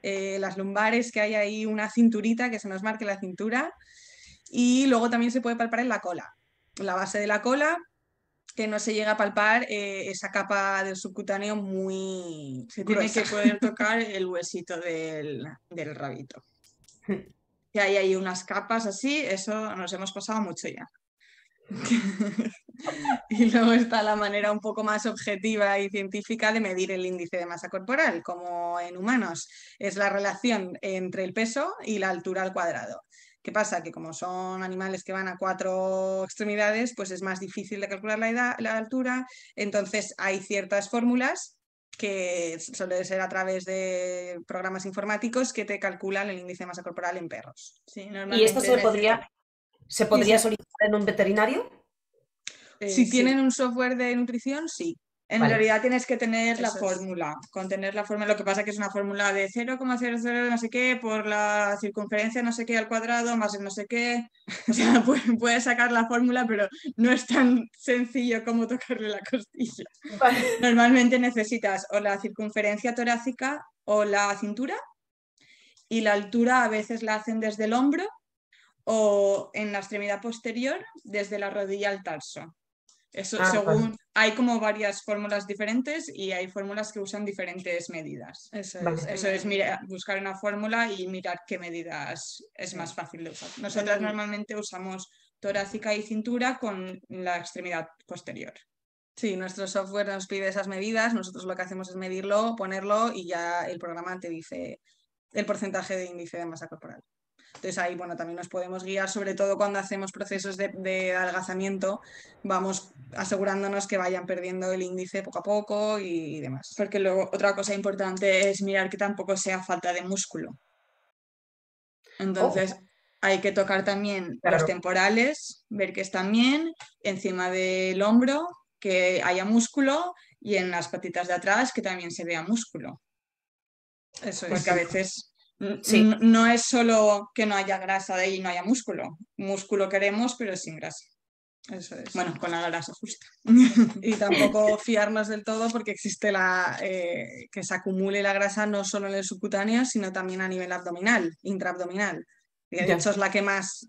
las lumbares, que haya ahí una cinturita, que se nos marque la cintura, y luego también se puede palpar en la cola, la base de la cola, que no se llega a palpar esa capa del subcutáneo muy Se gruesa. tiene que poder tocar el huesito del rabito. Que hay ahí unas capas así, eso nos hemos pasado mucho ya. Y luego está la manera un poco más objetiva y científica de medir el índice de masa corporal, como en humanos. Es la relación entre el peso y la altura al cuadrado. ¿Qué pasa? Que como son animales que van a 4 extremidades, pues es más difícil de calcular la altura. Entonces hay ciertas fórmulas que suele ser a través de programas informáticos que te calculan el índice de masa corporal en perros. Sí, ¿Y esto normalmente se podría solicitar en un veterinario? Si sí. tienen un software de nutrición, sí. En Vale. realidad tienes que tener la Eso es. fórmula. Con tener la fórmula, lo que pasa es que es una fórmula de 0,00 no sé qué por la circunferencia no sé qué al cuadrado más el no sé qué. O sea, puedes sacar la fórmula, pero no es tan sencillo como tocarle la costilla. Vale. Normalmente necesitas o la circunferencia torácica o la cintura, y la altura a veces la hacen desde el hombro o en la extremidad posterior desde la rodilla al tarso. Eso según, Vale. hay como varias fórmulas diferentes y hay fórmulas que usan diferentes medidas. Eso Vale. es. Eso es buscar una fórmula y mirar qué medidas es más fácil de usar. Nosotras normalmente usamos torácica y cintura con la extremidad posterior. Sí, nuestro software nos pide esas medidas, nosotros lo que hacemos es medirlo, ponerlo y ya el programa te dice el porcentaje de índice de masa corporal. Entonces ahí, bueno, también nos podemos guiar, sobre todo cuando hacemos procesos de adelgazamiento, vamos asegurándonos que vayan perdiendo el índice poco a poco y demás. Porque luego otra cosa importante es mirar que tampoco sea falta de músculo. Entonces hay que tocar también los Claro. temporales, ver que están bien, encima del hombro, que haya músculo y en las patitas de atrás que también se vea músculo. Eso es. Porque a veces Sí. no es solo que no haya grasa de ahí y no haya músculo. Músculo queremos, pero sin grasa. Eso es. Bueno, con la grasa justa. Y tampoco fiarnos del todo porque existe que se acumule la grasa no solo en el subcutáneo, sino también a nivel abdominal, intraabdominal. De Ya. hecho, es la que más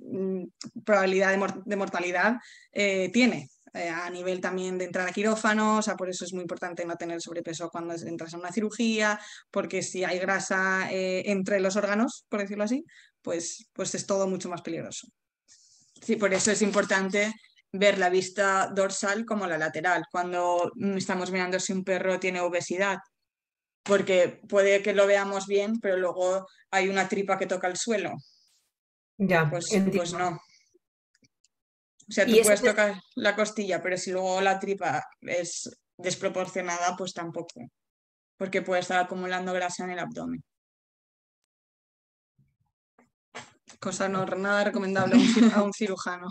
probabilidad de mortalidad tiene. A nivel también de entrar a quirófano, o sea, por eso es muy importante no tener sobrepeso cuando entras en una cirugía, porque si hay grasa entre los órganos, por decirlo así, pues es todo mucho más peligroso. Sí, por eso es importante ver la vista dorsal como la lateral, cuando estamos mirando si un perro tiene obesidad, porque puede que lo veamos bien, pero luego hay una tripa que toca el suelo. Ya, Pues no. O sea, Y tú eso puedes tocar la costilla, pero si luego la tripa es desproporcionada, pues tampoco, porque puede estar acumulando grasa en el abdomen. cosa no nada recomendable a un cirujano.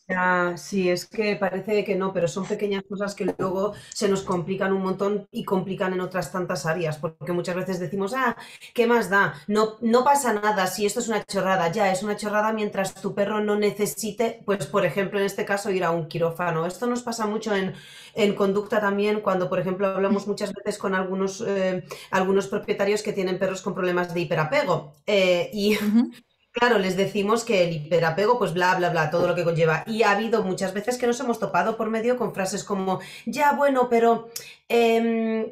Ya, sí, es que parece que no, pero son pequeñas cosas que luego se nos complican un montón y complican en otras tantas áreas, porque muchas veces decimos, ¿qué más da? No, no pasa nada si esto es una chorrada, ya es una chorrada mientras tu perro no necesite, pues por ejemplo en este caso ir a un quirófano. Esto nos pasa mucho en conducta también, cuando por ejemplo hablamos muchas veces con algunos propietarios que tienen perros con problemas de hiperapego y claro, les decimos que el hiperapego, pues bla, bla, bla, todo lo que conlleva. Y ha habido muchas veces que nos hemos topado por medio con frases como, ya, bueno, pero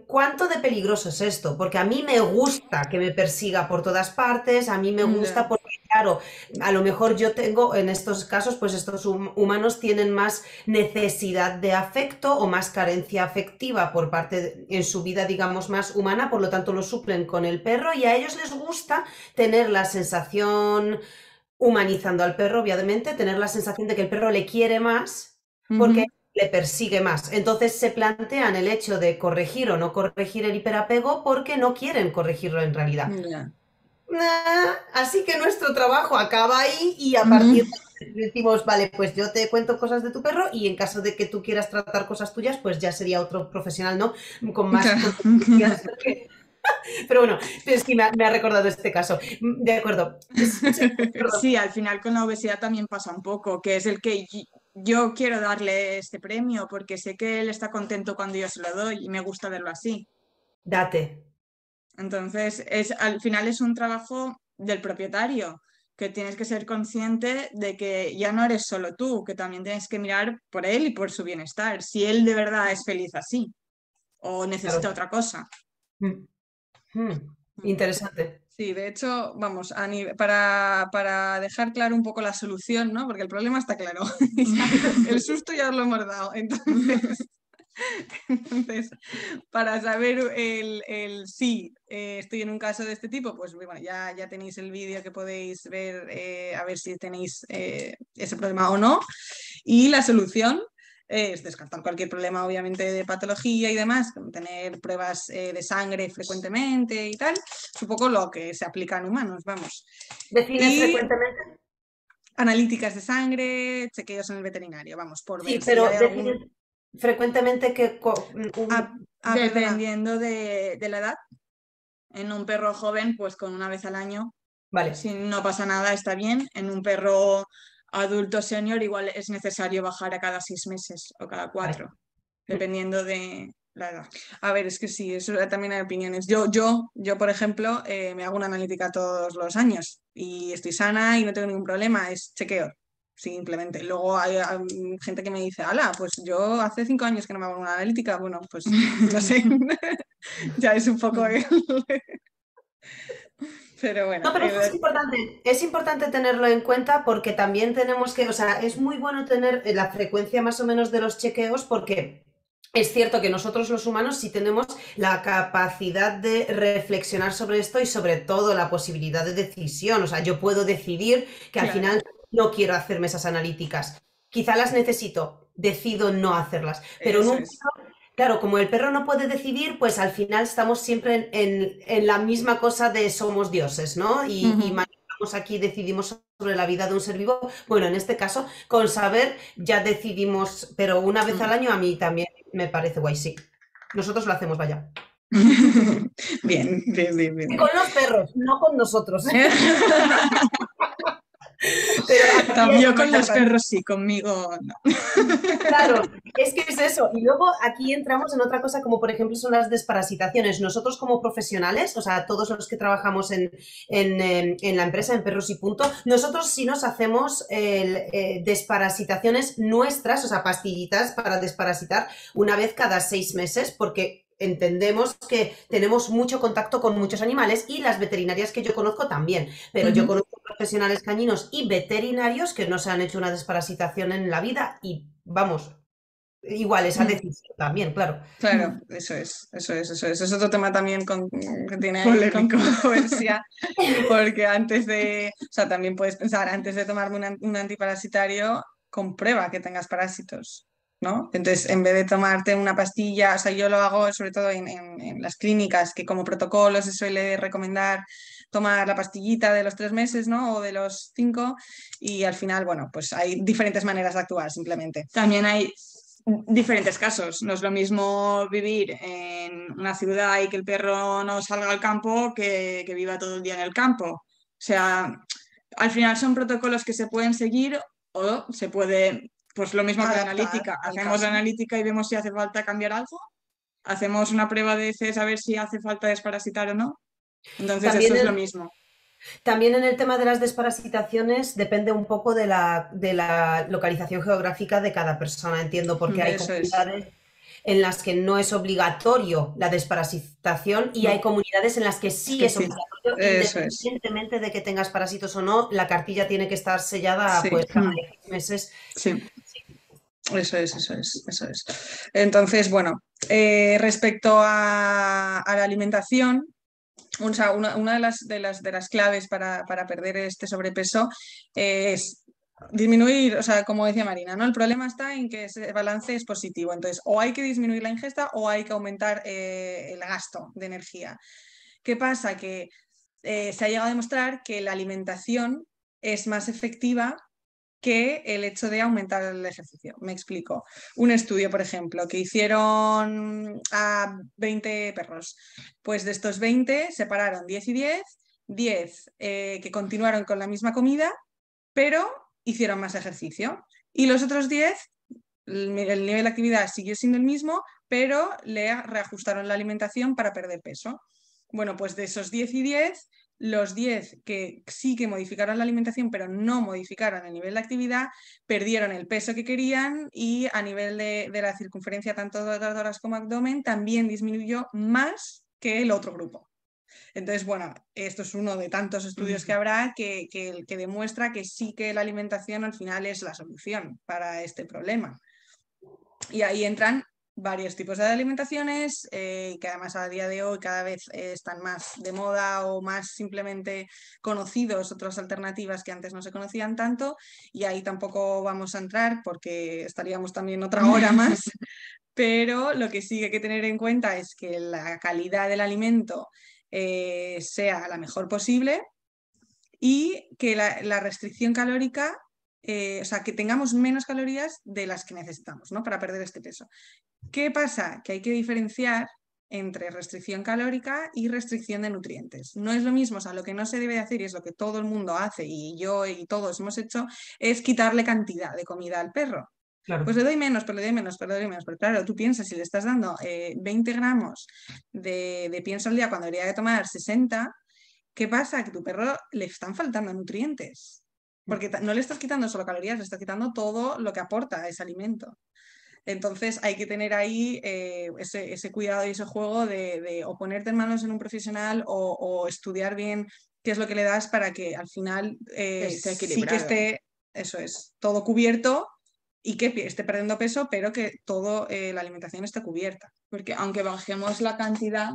¿cuánto de peligroso es esto? Porque a mí me gusta que me persiga por todas partes, a mí me gusta Ya. porque, claro, a lo mejor yo tengo, en estos casos, pues estos humanos tienen más necesidad de afecto o más carencia afectiva por parte, en su vida, digamos, más humana, por lo tanto lo suplen con el perro y a ellos les gusta tener la sensación, humanizando al perro, obviamente, tener la sensación de que el perro le quiere más porque Ujú. le persigue más. Entonces se plantean el hecho de corregir o no corregir el hiperapego porque no quieren corregirlo en realidad. Ya. Así que nuestro trabajo acaba ahí y a Ujú. partir de ahí decimos, vale, pues yo te cuento cosas de tu perro y en caso de que tú quieras tratar cosas tuyas, pues ya sería otro profesional, ¿no? Con más Claro. competencias. Pero bueno, es que me ha recordado este caso. De acuerdo. Perdón. Sí, al final con la obesidad también pasa un poco, que es el que yo quiero darle este premio porque sé que él está contento cuando yo se lo doy y me gusta verlo así. Date. Entonces, al final es un trabajo del propietario, que tienes que ser consciente de que ya no eres solo tú, que también tienes que mirar por él y por su bienestar, si él de verdad es feliz así o necesita Claro. otra cosa. Mm, Interesante. Sí, de hecho, vamos, para dejar claro un poco la solución, ¿no? Porque el problema está claro. El susto ya os lo hemos dado. Entonces, para saber el sí, estoy en un caso de este tipo, pues bueno, ya tenéis el vídeo que podéis ver, a ver si tenéis ese problema o no. Y la solución es descartar cualquier problema, obviamente, de patología y demás, tener pruebas de sangre frecuentemente y tal. Es un poco lo que se aplica en humanos, vamos. ¿Define Y frecuentemente? analíticas de sangre, chequeos en el veterinario, vamos, por ver Sí, si pero hay algún... define frecuentemente que perdona. Dependiendo de la edad, en un perro joven, pues con una vez al año, Vale. si no pasa nada, está bien. En un perro adulto senior, igual es necesario bajar a cada 6 meses o cada Vale. 4, dependiendo de la edad. A ver, es que sí, eso también hay opiniones. Yo por ejemplo, me hago una analítica todos los años y estoy sana y no tengo ningún problema, es chequeo. Simplemente. Luego hay gente que me dice, ala, pues yo hace 5 años que no me hago una analítica. Bueno, pues no sé, ya es un poco... Pero bueno, No, pero esto es importante tenerlo en cuenta porque también tenemos que, o sea, es muy bueno tener la frecuencia más o menos de los chequeos porque es cierto que nosotros los humanos sí tenemos la capacidad de reflexionar sobre esto y sobre todo la posibilidad de decisión. O sea, yo puedo decidir que al claro, final no quiero hacerme esas analíticas. Quizá las necesito, decido no hacerlas, pero en eso un es. claro, como el perro no puede decidir, pues al final estamos siempre en la misma cosa de somos dioses, ¿no? Y Ujú. manejamos aquí, decidimos sobre la vida de un ser vivo. Bueno, en este caso, con saber ya decidimos, pero una vez al año a mí también me parece guay, sí. Nosotros lo hacemos, vaya. Bien, bien, bien, bien, Y bien. con los perros, no con nosotros. Pero aquí Yo me con los encanta. perros sí, conmigo no. Claro, es que es eso. Y luego aquí entramos en otra cosa como por ejemplo son las desparasitaciones. Nosotros como profesionales, o sea, todos los que trabajamos en la empresa, en Perros y Punto, nosotros sí nos hacemos desparasitaciones nuestras, o sea, pastillitas para desparasitar una vez cada 6 meses, porque entendemos que tenemos mucho contacto con muchos animales y las veterinarias que yo conozco también, pero yo Ujú. conozco profesionales cañinos y veterinarios que no se han hecho una desparasitación en la vida y vamos, igual esa decisión también, claro. Claro, eso es, eso es, eso es. Es otro tema también que tiene con Polémico. controversia, porque o sea, también puedes pensar, antes de tomarme un antiparasitario, comprueba que tengas parásitos, ¿no? Entonces, en vez de tomarte una pastilla, o sea, yo lo hago sobre todo en las clínicas, que como protocolo se suele recomendar tomar la pastillita de los 3 meses, ¿no? O de los 5, y al final, bueno, pues hay diferentes maneras de actuar simplemente. También hay diferentes casos. No es lo mismo vivir en una ciudad y que el perro no salga al campo que viva todo el día en el campo. O sea, al final son protocolos que se pueden seguir o se puede, pues lo mismo que la Adaptar analítica. al Hacemos la caso. analítica y vemos si hace falta cambiar algo. Hacemos una prueba de heces a ver si hace falta desparasitar o no. Entonces eso También es lo en, mismo. también en el tema de las desparasitaciones depende un poco de la localización geográfica de cada persona, entiendo, porque hay Eso es. comunidades en las que no es obligatorio la desparasitación y hay No, comunidades en las que es sí que es sí. obligatorio, Eso es. independientemente de que tengas parásitos o no, la cartilla tiene que estar sellada Sí. pues cada X meses. Sí. Eso es, eso es, eso es. Entonces, bueno, respecto a la alimentación, o sea, una de las claves para perder este sobrepeso es disminuir, o sea, como decía Marina, ¿no? El problema está en que ese balance es positivo. Entonces, o hay que disminuir la ingesta o hay que aumentar el gasto de energía. ¿Qué pasa? Que se ha llegado a demostrar que la alimentación es más efectiva que el hecho de aumentar el ejercicio. Me explico. Un estudio, por ejemplo, que hicieron a 20 perros. Pues de estos 20 separaron 10 y 10, 10 que continuaron con la misma comida, pero hicieron más ejercicio. Y los otros 10, el nivel de actividad siguió siendo el mismo, pero le reajustaron la alimentación para perder peso. Bueno, pues de esos 10 y 10, los 10 que sí que modificaron la alimentación, pero no modificaron el nivel de actividad, perdieron el peso que querían y a nivel de la circunferencia, tanto de tórax como abdomen, también disminuyó más que el otro grupo. Entonces, bueno, esto es uno de tantos estudios que habrá que demuestra que sí que la alimentación al final es la solución para este problema. Y ahí entran varios tipos de alimentaciones que además a día de hoy cada vez están más de moda o más simplemente conocidos, otras alternativas que antes no se conocían tanto, y ahí tampoco vamos a entrar porque estaríamos también otra hora más, pero lo que sí hay que tener en cuenta es que la calidad del alimento sea la mejor posible y que la restricción calórica, o sea, que tengamos menos calorías de las que necesitamos, ¿no? Para perder este peso. ¿Qué pasa? Que hay que diferenciar entre restricción calórica y restricción de nutrientes. No es lo mismo, o sea, lo que no se debe hacer, y es lo que todo el mundo hace, y yo y todos hemos hecho, es quitarle cantidad de comida al perro. Claro. Pues le doy menos, pero le doy menos, pero le doy menos. Pero claro, tú piensas, si le estás dando 20 gramos de pienso al día cuando debería de tomar 60, ¿qué pasa? Que a tu perro le están faltando nutrientes. Porque no le estás quitando solo calorías, le estás quitando todo lo que aporta a ese alimento. Entonces hay que tener ahí ese cuidado y ese juego de o ponerte en manos en un profesional o estudiar bien qué es lo que le das para que al final Esté sí que equilibrado. esté, eso es, todo cubierto y que esté perdiendo peso, pero que toda la alimentación esté cubierta. Porque aunque bajemos la cantidad,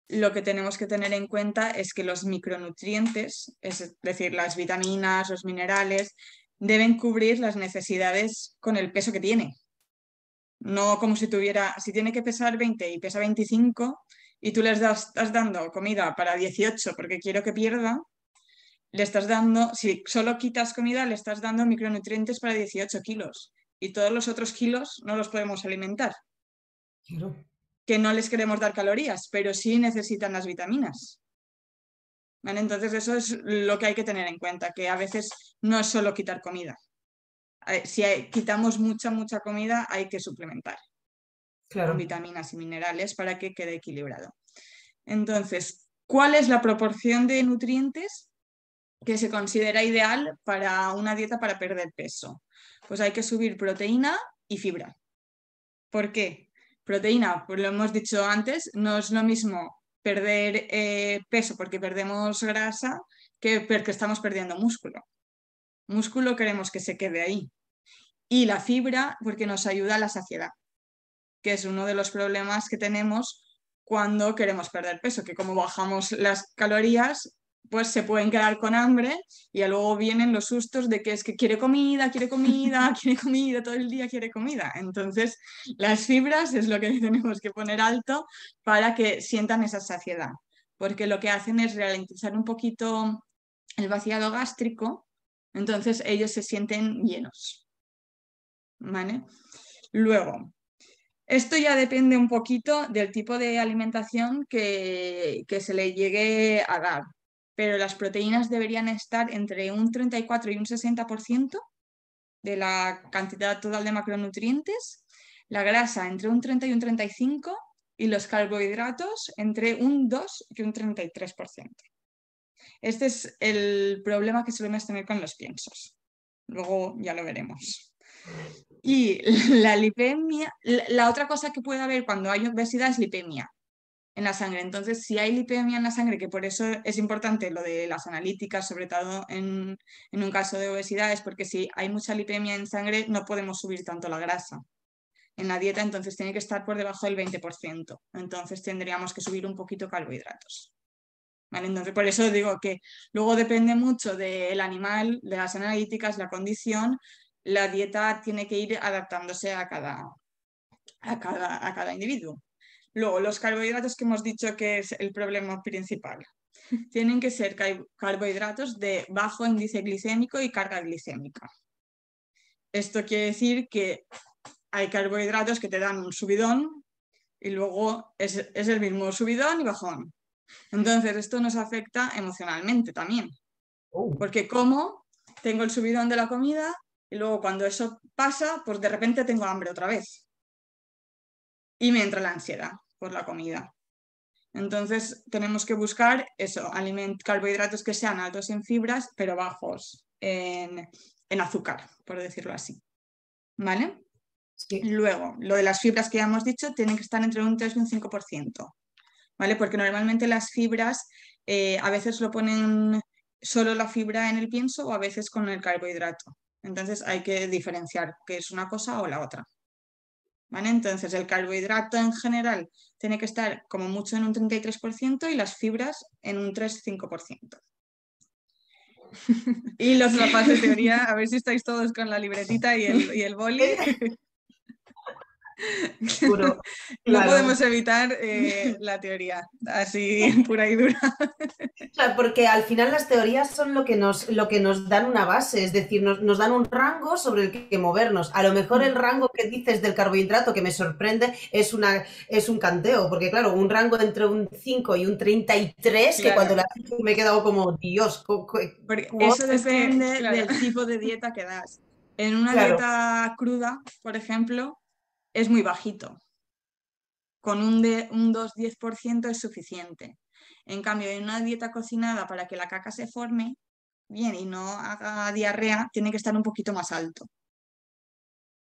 lo que tenemos que tener en cuenta es que los micronutrientes, es decir, las vitaminas, los minerales, deben cubrir las necesidades con el peso que tiene. No como si tuviera, si tiene que pesar 20 y pesa 25 y tú le estás dando comida para 18 porque quiero que pierda, le estás dando, si solo quitas comida, le estás dando micronutrientes para 18 kilos y todos los otros kilos no los podemos alimentar. Claro. Que no les queremos dar calorías, pero sí necesitan las vitaminas. ¿Vale? Entonces eso es lo que hay que tener en cuenta, que a veces no es solo quitar comida. Si quitamos mucha comida, hay que suplementar con Claro. vitaminas y minerales para que quede equilibrado. Entonces, ¿cuál es la proporción de nutrientes que se considera ideal para una dieta para perder peso? Pues hay que subir proteína y fibra. ¿Por qué? Proteína, pues lo hemos dicho antes, no es lo mismo perder peso porque perdemos grasa que porque estamos perdiendo músculo. Músculo queremos que se quede ahí. Y la fibra porque nos ayuda a la saciedad, que es uno de los problemas que tenemos cuando queremos perder peso, que como bajamos las calorías, pues se pueden quedar con hambre y luego vienen los sustos de que es que quiere comida, quiere comida, todo el día quiere comida. Entonces, las fibras es lo que tenemos que poner alto para que sientan esa saciedad. porque lo que hacen es ralentizar un poquito el vaciado gástrico, entonces ellos se sienten llenos. ¿Vale? Luego, esto ya depende un poquito del tipo de alimentación que se le llegue a dar, pero las proteínas deberían estar entre un 34 y un 60% de la cantidad total de macronutrientes, la grasa entre un 30 y un 35% y los carbohidratos entre un 2 y un 33%. Este es el problema que solemos tener con los piensos. Luego ya lo veremos. Y la lipemia, la otra cosa que puede haber cuando hay obesidad es lipemia en la sangre. Entonces, si hay lipemia en la sangre, que por eso es importante lo de las analíticas, sobre todo en un caso de obesidad, es porque si hay mucha lipemia en sangre no podemos subir tanto la grasa en la dieta, entonces tiene que estar por debajo del 20%. Entonces tendríamos que subir un poquito carbohidratos. ¿Vale? Entonces, por eso digo que luego depende mucho del animal, de las analíticas, la condición. La dieta tiene que ir adaptándose a cada individuo. Luego, los carbohidratos que hemos dicho que es el problema principal. Tienen que ser carbohidratos de bajo índice glicémico y carga glicémica. Esto quiere decir que hay carbohidratos que te dan un subidón y luego es el mismo subidón y bajón. Entonces, esto nos afecta emocionalmente también. Porque como tengo el subidón de la comida y luego cuando eso pasa, pues de repente tengo hambre otra vez. Y me entra la ansiedad por la comida. Entonces tenemos que buscar eso, carbohidratos que sean altos en fibras, pero bajos en azúcar, por decirlo así. ¿Vale? Sí. Luego, lo de las fibras que ya hemos dicho, tienen que estar entre un 3 y un 5%. ¿Vale? Porque normalmente las fibras a veces lo ponen solo la fibra en el pienso o a veces con el carbohidrato. Entonces hay que diferenciar qué es una cosa o la otra. ¿Vale? Entonces el carbohidrato en general tiene que estar como mucho en un 33% y las fibras en un 3-5%. Y la fase teoría, a ver si estáis todos con la libretita y el boli. Puro, No claro. podemos evitar la teoría, así pura y dura. Claro, porque al final las teorías son lo que nos dan una base, es decir, nos dan un rango sobre el que movernos. A lo mejor el rango que dices del carbohidrato, que me sorprende, es un canteo, porque claro, un rango entre un 5 y un 33, Claro. que cuando la me he quedado como, Dios, porque eso depende claro, del tipo de dieta que das. En una Claro. dieta cruda, por ejemplo, es muy bajito. Con un 2-10% es suficiente. En cambio, en una dieta cocinada, para que la caca se forme bien y no haga diarrea, tiene que estar un poquito más alto.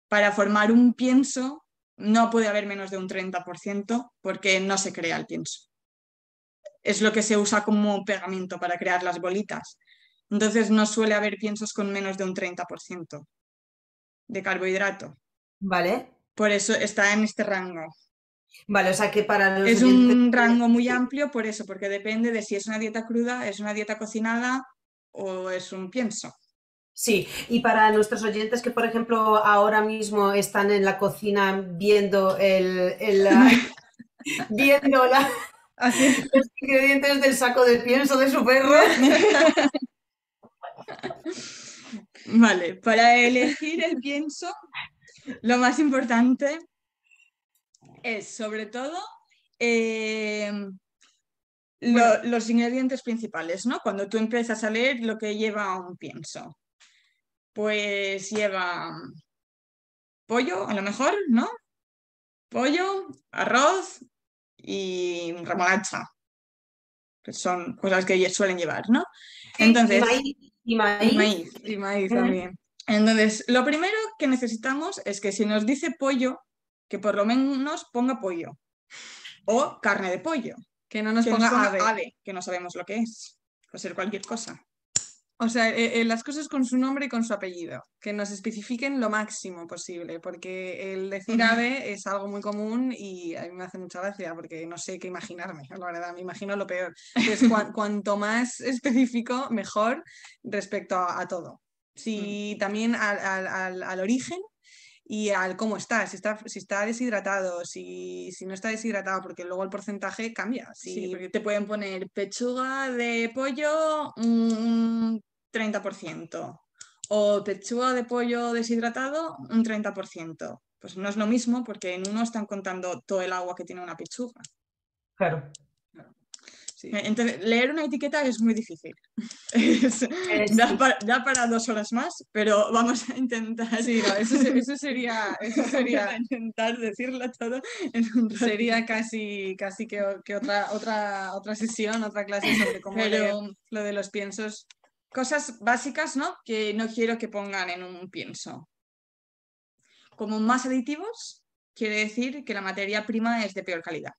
Para formar un pienso no puede haber menos de un 30% porque no se crea el pienso. Es lo que se usa como pegamento para crear las bolitas. Entonces no suele haber piensos con menos de un 30% de carbohidrato. Vale. Por eso está en este rango. Vale, o sea que para los Es oyentes... un rango muy amplio por eso, porque depende de si es una dieta cruda, es una dieta cocinada o es un pienso. Sí, y para nuestros oyentes que, por ejemplo, ahora mismo están en la cocina viendo Así. los ingredientes del saco de pienso de su perro. Vale, para elegir el pienso, lo más importante es sobre todo los ingredientes principales, ¿no? Cuando tú empiezas a leer lo que lleva un pienso. Pues lleva pollo, a lo mejor, ¿no? Pollo, arroz y remolacha, que son cosas que suelen llevar, ¿no? Entonces, Y maíz. Y maíz también. Entonces, lo primero que necesitamos es que si nos dice pollo, que por lo menos ponga pollo o carne de pollo. Que no nos Que ponga ponga ave. que no sabemos lo que es. Puede ser cualquier cosa. O sea, las cosas con su nombre y con su apellido, que nos especifiquen lo máximo posible, porque el decir ave es algo muy común y a mí me hace mucha gracia porque no sé qué imaginarme, la verdad, me imagino lo peor. Entonces, cuanto más específico, mejor respecto a todo. Sí, también al origen y al cómo está, si está deshidratado, si no está deshidratado, porque luego el porcentaje cambia. Sí, porque te pueden poner pechuga de pollo un 30% o pechuga de pollo deshidratado un 30%. Pues no es lo mismo porque en uno están contando todo el agua que tiene una pechuga. Claro. Sí. Entonces, leer una etiqueta es muy difícil. Sí. Da para 2 horas más, pero vamos a intentar. Sí, no, eso sería intentar decirlo todo en un rato. sería casi que otra sesión, otra clase sobre cómo leer Pero lo de los piensos. cosas básicas, ¿no? Que no quiero que pongan en un pienso. Como más aditivos, quiere decir que la materia prima es de peor calidad,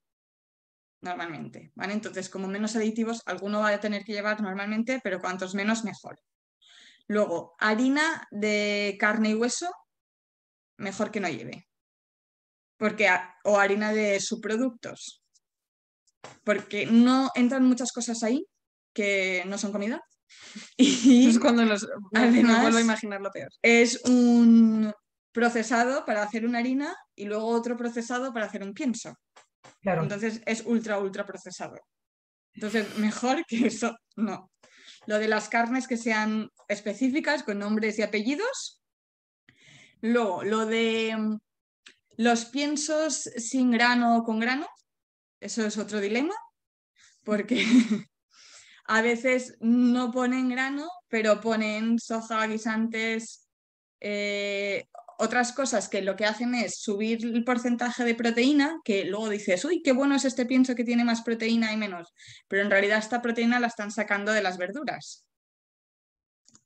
normalmente, ¿vale? Entonces, como menos aditivos, alguno va a tener que llevar normalmente, pero cuantos menos, mejor. Luego, harina de carne y hueso, mejor que no lleve. O harina de subproductos, porque no entran muchas cosas ahí que no son comida. Y Es cuando me vuelvo a además imaginar lo peor. es un procesado para hacer una harina y luego otro procesado para hacer un pienso. Claro. Entonces es ultra procesado. Entonces, mejor que eso, no. Lo de las carnes que sean específicas, con nombres y apellidos. Luego, lo de los piensos sin grano o con grano, eso es otro dilema, porque a veces no ponen grano, pero ponen soja, guisantes, otras cosas que lo que hacen es subir el porcentaje de proteína, que luego dices, uy, qué bueno es este pienso que tiene más proteína y menos, pero en realidad esta proteína la están sacando de las verduras,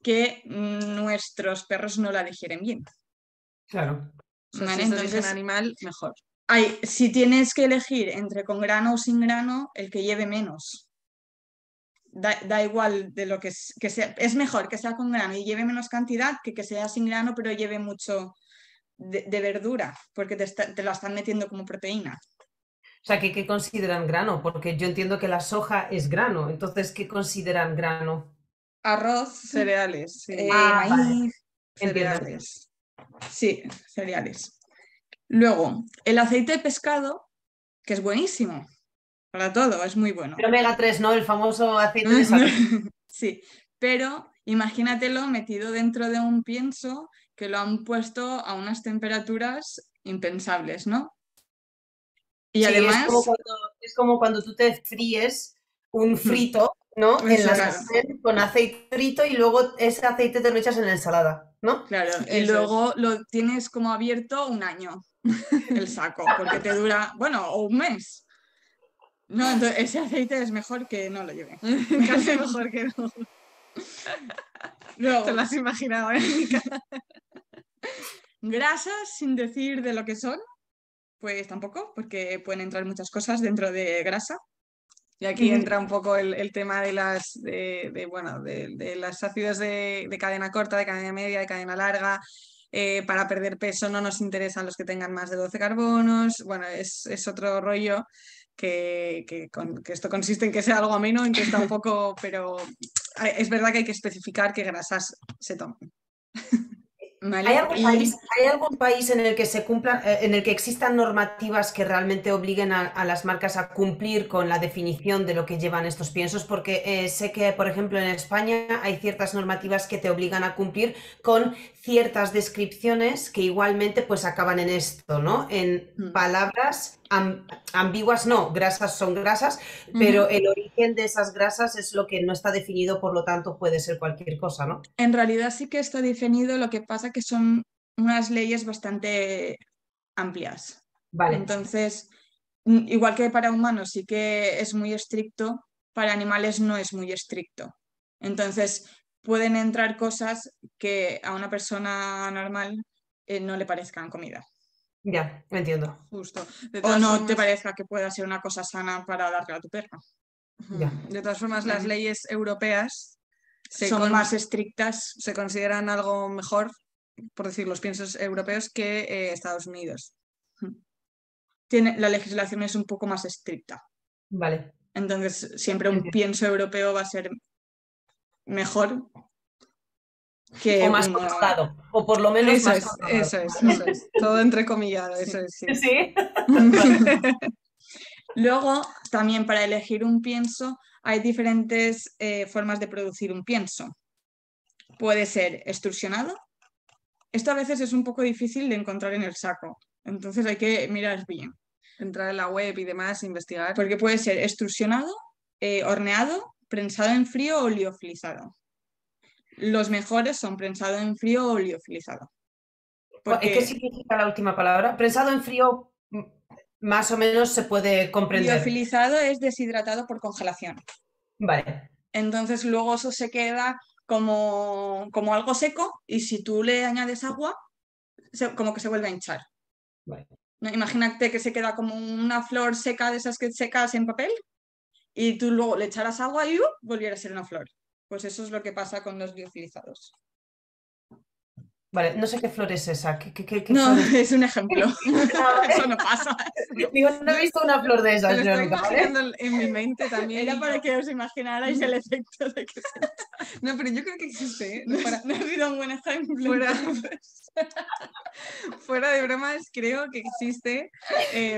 que nuestros perros no la digieren bien. Claro. O sea, si ¿Vale? es de origen Entonces, animal, mejor. si tienes que elegir entre con grano o sin grano, el que lleve menos. Da igual de lo que sea. Es mejor que sea con grano y lleve menos cantidad que sea sin grano, pero lleve mucho de verdura, porque te la están metiendo como proteína. O sea, ¿qué consideran grano? Porque yo entiendo que la soja es grano. Entonces, ¿qué consideran grano? Arroz, Cereales, sí. Vale. maíz, Entiendo. cereales. Sí, cereales. Luego, el aceite de pescado, que es buenísimo para todo, es muy bueno. El omega 3, ¿no? El famoso aceite de salud. Sí, pero imagínatelo metido dentro de un pienso que lo han puesto a unas temperaturas impensables, ¿no? Y Sí, además, es como cuando tú te fríes un frito, ¿no? En la claro, sartén con aceite frito y luego ese aceite te lo echas en la ensalada, ¿no? claro, y Eso es. luego lo tienes como abierto un año el saco, porque te dura, bueno, o un mes. No, entonces ese aceite es mejor que no lo lleve. Casi mejor que no. Luego, Te lo has imaginado, ¿eh? grasas sin decir de lo que son, pues tampoco, porque pueden entrar muchas cosas dentro de grasa. Y aquí entra un poco el tema de las ácidos de cadena corta, de cadena media, de cadena larga. Para perder peso no nos interesan los que tengan más de 12 carbonos. Bueno, es otro rollo que esto consiste en que sea algo ameno, en que está un poco, pero es verdad que hay que especificar qué grasas se toman. ¿Hay ¿Vale? algún Y país, hay algún país en el que se cumplan, en el que existan normativas que realmente obliguen a las marcas a cumplir con la definición de lo que llevan estos piensos? Porque sé que, por ejemplo, en España hay ciertas normativas que te obligan a cumplir con ciertas descripciones que igualmente pues acaban en esto, ¿no? En palabras ambiguas, no, grasas son grasas, pero el origen de esas grasas es lo que no está definido, por lo tanto puede ser cualquier cosa, ¿no? en realidad sí que está definido, lo que pasa que son unas leyes bastante amplias. Vale, Entonces, igual que para humanos sí que es muy estricto, para animales no es muy estricto. Entonces, pueden entrar cosas que a una persona normal no le parezcan comida. ya, me entiendo. Justo. De O todas no te formas, parezca que pueda ser una cosa sana para darle a tu perro. Ya. de todas formas, las leyes europeas Son más estrictas. se consideran algo mejor, por decir, los piensos europeos que Estados Unidos. La legislación es un poco más estricta. Vale, Entonces, siempre un entiendo. pienso europeo va a ser mejor que O más uno... controlado, o por lo menos Eso más es, controlado. eso es. Todo entrecomillado, eso es, sí. Sí. Luego, también para elegir un pienso hay diferentes formas de producir un pienso. Puede ser extrusionado. Esto a veces es un poco difícil de encontrar en el saco, entonces hay que mirar bien. Entrar en la web y demás, investigar. Porque puede ser extrusionado, horneado, prensado en frío o liofilizado. Los mejores son prensado en frío o liofilizado. ¿Qué Porque significa la última palabra? Prensado en frío, más o menos se puede comprender. liofilizado es deshidratado por congelación. Vale. Entonces luego eso se queda como algo seco y si tú le añades agua, como que se vuelve a hinchar. Vale. ¿No? Imagínate que se queda como una flor seca de esas que secas en papel y tú luego le echaras agua y volviera a ser una flor. Pues eso es lo que pasa con los liofilizados. Vale, no sé qué flor es esa. ¿Qué No, flor es? es un ejemplo. Ah, vale. Eso no pasa. Digo, no he visto una flor de Me esas, lo yo estoy nunca, ¿vale? imaginando en mi mente también. Era y para yo- que os imaginarais el efecto de que No, pero yo creo que existe, ¿eh? no ha sido un buen ejemplo. Fuera- entonces. Fuera de bromas, creo que existe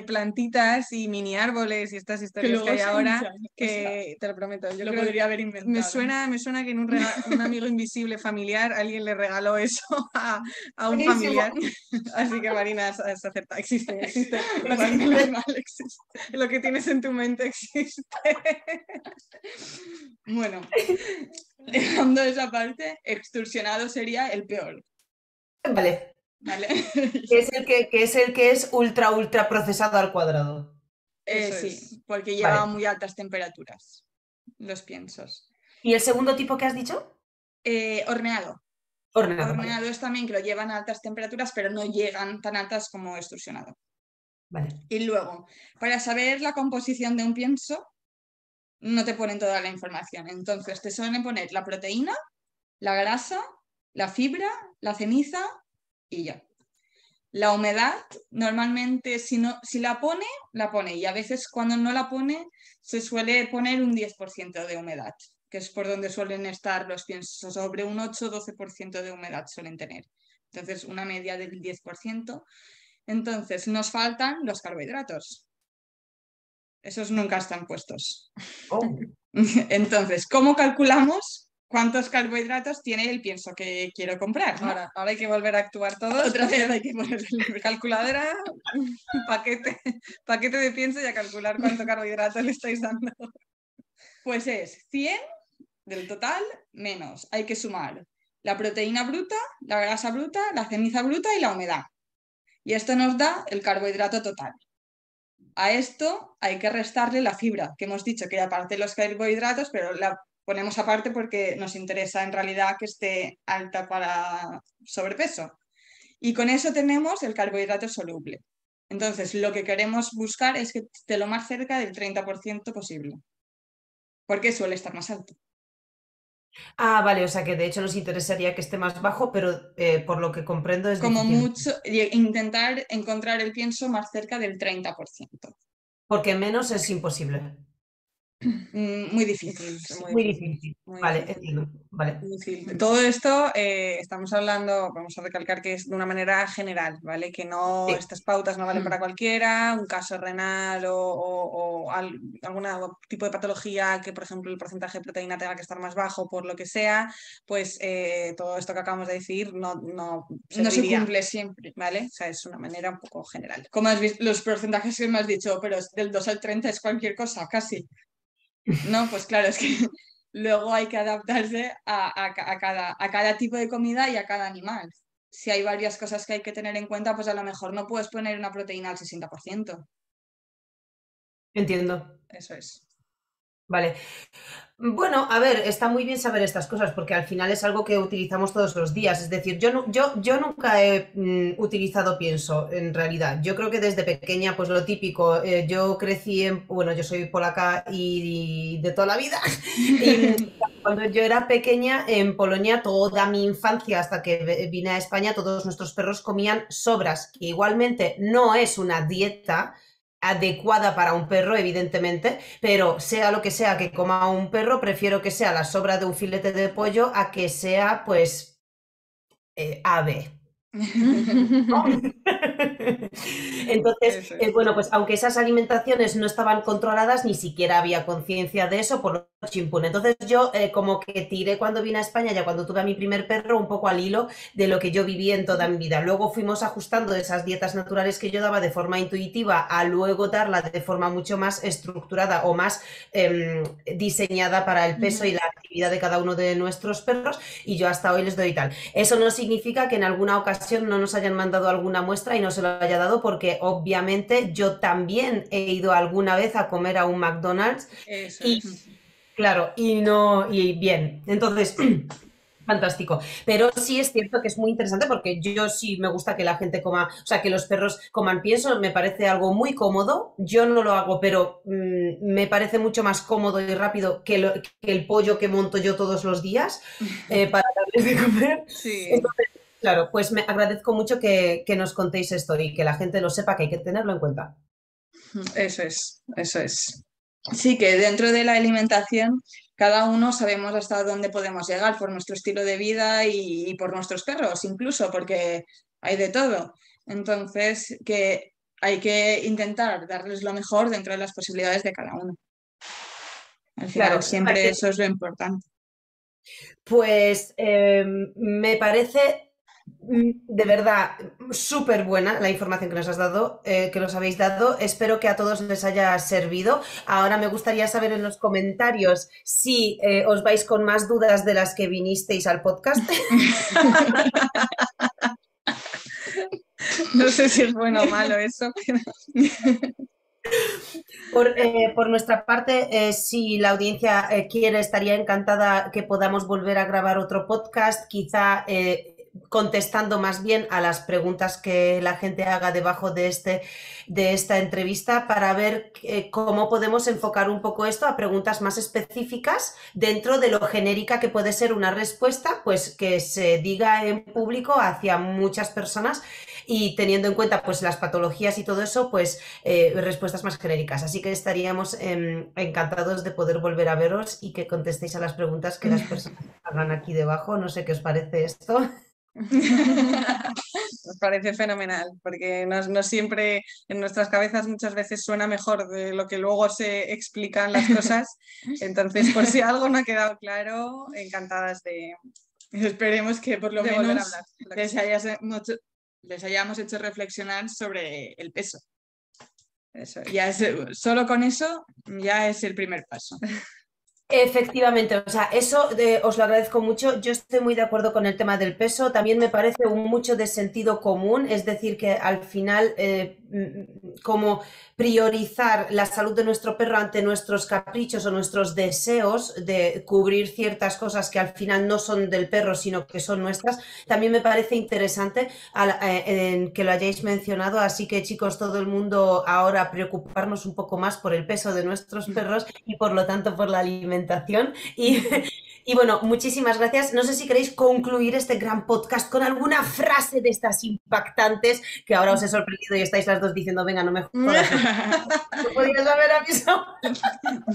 plantitas y mini árboles y estas historias que luego hay se ahora, hinchan, que te lo prometo. Yo lo creo podría haber que inventado. me suena que en un amigo invisible familiar alguien le regaló eso a un Buenísimo. familiar. Así que Marina, has acertado. Existe, existe. Menos mal existe. Lo que tienes en tu mente existe. Bueno, dejando esa parte, extorsionado sería el peor. Vale. ¿Vale? Que es ultra procesado al cuadrado. Eso Sí, es. porque lleva Vale. muy altas temperaturas los piensos. ¿Y el segundo tipo que has dicho? Horneado. Horneado, vale. Horneado es también que lo llevan a altas temperaturas, pero no llegan tan altas como extrusionado. Vale. Y luego, para saber la composición de un pienso, no te ponen toda la información. Entonces, te suelen poner la proteína, la grasa, la fibra, la ceniza y ya. La humedad, normalmente, si la pone, la pone. Y a veces cuando no la pone, se suele poner un 10% de humedad, que es por donde suelen estar los piensos. Sobre un 8-12% de humedad suelen tener. Entonces, una media del 10%. Entonces, nos faltan los carbohidratos. Esos nunca están puestos. Oh. Entonces, ¿cómo calculamos cuántos carbohidratos tiene el pienso que quiero comprar? ¿no? Ahora hay que volver a actuar todos. Otra vez hay que poner el Calculadora, paquete de pienso y a calcular cuánto carbohidrato le estáis dando. Pues es 100 del total menos. Hay que sumar la proteína bruta, la grasa bruta, la ceniza bruta y la humedad. Y esto nos da el carbohidrato total. A esto hay que restarle la fibra, que hemos dicho que era parte de los carbohidratos, pero la ponemos aparte porque nos interesa en realidad que esté alta para sobrepeso. Y con eso tenemos el carbohidrato soluble. Entonces, lo que queremos buscar es que esté lo más cerca del 30% posible, porque suele estar más alto. Ah, vale, o sea que de hecho nos interesaría que esté más bajo, pero por lo que comprendo es Como difícil. mucho, intentar encontrar el pienso más cerca del 30%. Porque menos es imposible. Muy difícil. Muy difícil. Muy Vale, difícil. entiendo. Vale. Todo esto estamos hablando, vamos a recalcar que es de una manera general, ¿vale? Que no, Sí. estas pautas no valen para cualquiera, un caso renal o algún tipo de patología que, por ejemplo, el porcentaje de proteína tenga que estar más bajo por lo que sea, pues todo esto que acabamos de decir no se serviría, cumple siempre. ¿vale? O sea, es una manera un poco general. Como has visto, los porcentajes que me has dicho, pero del 2 al 30 es cualquier cosa, casi. No, pues claro, es que luego hay que adaptarse a cada tipo de comida y a cada animal. Si hay varias cosas que hay que tener en cuenta, pues a lo mejor no puedes poner una proteína al 60%. Entiendo. Eso es. Vale. Bueno, a ver, está muy bien saber estas cosas porque al final es algo que utilizamos todos los días. Es decir, yo nunca he utilizado pienso, en realidad. Yo creo que desde pequeña, pues lo típico, yo crecí bueno, yo soy polaca y de toda la vida. Y cuando yo era pequeña, en Polonia, toda mi infancia, hasta que vine a España, todos nuestros perros comían sobras, que igualmente no es una dieta adecuada para un perro, evidentemente, pero sea lo que sea que coma un perro, prefiero que sea la sobra de un filete de pollo a que sea, pues, AB. Entonces, bueno, pues aunque esas alimentaciones no estaban controladas, ni siquiera había conciencia de eso, por lo chimpún. Entonces yo como que tiré cuando vine a España, ya cuando tuve a mi primer perro, un poco al hilo de lo que yo viví en toda mi vida. Luego fuimos ajustando esas dietas naturales que yo daba de forma intuitiva a luego darla de forma mucho más estructurada o más diseñada para el peso y la actividad de cada uno de nuestros perros, y yo hasta hoy les doy tal. Eso no significa que en alguna ocasión no nos hayan mandado alguna muestra y no se lo haya dado, porque obviamente yo también he ido alguna vez a comer a un McDonald's. Eso y es. claro, y bien, entonces fantástico. Pero sí es cierto que es muy interesante, porque yo sí me gusta que la gente coma, o sea, que los perros coman pienso, me parece algo muy cómodo. Yo no lo hago, pero me parece mucho más cómodo y rápido que el pollo que monto yo todos los días para darles de comer. Sí. Entonces, claro, pues me agradezco mucho que nos contéis esto y que la gente lo sepa, que hay que tenerlo en cuenta. Eso es, eso es. Sí, que dentro de la alimentación cada uno sabemos hasta dónde podemos llegar por nuestro estilo de vida y por nuestros perros incluso, porque hay de todo. Entonces, que hay que intentar darles lo mejor dentro de las posibilidades de cada uno. Al final, Claro, siempre eso es lo importante. pues me parece de verdad súper buena la información que nos has dado, que nos habéis dado. Espero que a todos les haya servido. Ahora me gustaría saber en los comentarios si os vais con más dudas de las que vinisteis al podcast. No sé si es bueno o malo eso, pero... Por nuestra parte, si la audiencia quiere, estaría encantada que podamos volver a grabar otro podcast, quizá contestando más bien a las preguntas que la gente haga debajo de esta entrevista, para ver cómo podemos enfocar un poco esto a preguntas más específicas dentro de lo genérica que puede ser una respuesta, pues que se diga en público hacia muchas personas, y teniendo en cuenta pues las patologías y todo eso, pues respuestas más genéricas. Así que estaríamos encantados de poder volver a veros y que contestéis a las preguntas que las personas hagan aquí debajo. No sé qué os parece esto. Nos parece fenomenal, porque no siempre en nuestras cabezas muchas veces suena mejor de lo que luego se explican las cosas. Entonces, por si algo no ha quedado claro, encantadas de... Esperemos que por lo De menos volver a hablar. les hayamos hecho reflexionar sobre el peso. Eso, ya es, solo con eso ya es el primer paso. Efectivamente, o sea, eso os lo agradezco mucho. Yo estoy muy de acuerdo con el tema del peso. También me parece mucho de sentido común, es decir, que al final, como priorizar la salud de nuestro perro ante nuestros caprichos o nuestros deseos de cubrir ciertas cosas que al final no son del perro, sino que son nuestras, también me parece interesante que lo hayáis mencionado. Así que, chicos, todo el mundo ahora preocuparnos un poco más por el peso de nuestros perros y por lo tanto por la alimentación. Y bueno, muchísimas gracias. No sé si queréis concluir este gran podcast con alguna frase de estas impactantes, que ahora os he sorprendido y estáis las dos diciendo, venga, no me jodas. ¿No podías haber avisado?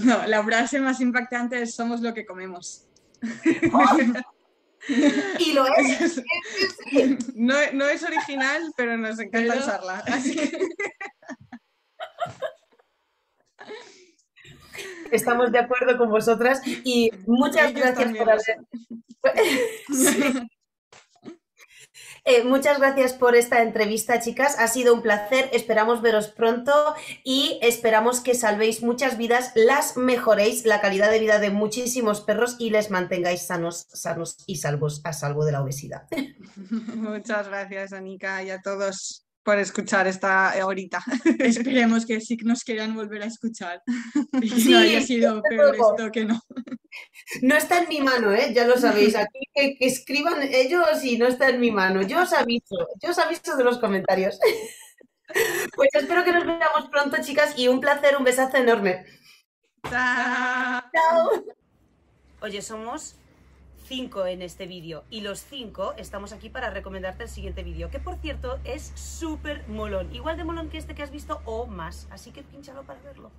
No, la frase más impactante es: somos lo que comemos. Y lo es. No es original, pero nos encanta usarla. Así que... Estamos de acuerdo con vosotras y muchas gracias por haber... Sí. Muchas gracias por esta entrevista, chicas. Ha sido un placer. Esperamos veros pronto y esperamos que salvéis muchas vidas, las mejoréis la calidad de vida de muchísimos perros y les mantengáis sanos y salvos, a salvo de la obesidad. Muchas gracias, Anika, y a todos por escuchar esta horita. Esperemos que sí nos quieran volver a escuchar. Y que sí, no haya sido peor esto que no. No está en mi mano, ya lo sabéis. Aquí que escriban ellos y no está en mi mano. Yo os aviso de los comentarios. Pues espero que nos veamos pronto, chicas, y un placer, un besazo enorme. ¡Chao! ¡Chao! Oye, somos 5 en este vídeo y los 5 estamos aquí para recomendarte el siguiente vídeo, que por cierto es súper molón, igual de molón que este que has visto o más, así que pínchalo para verlo.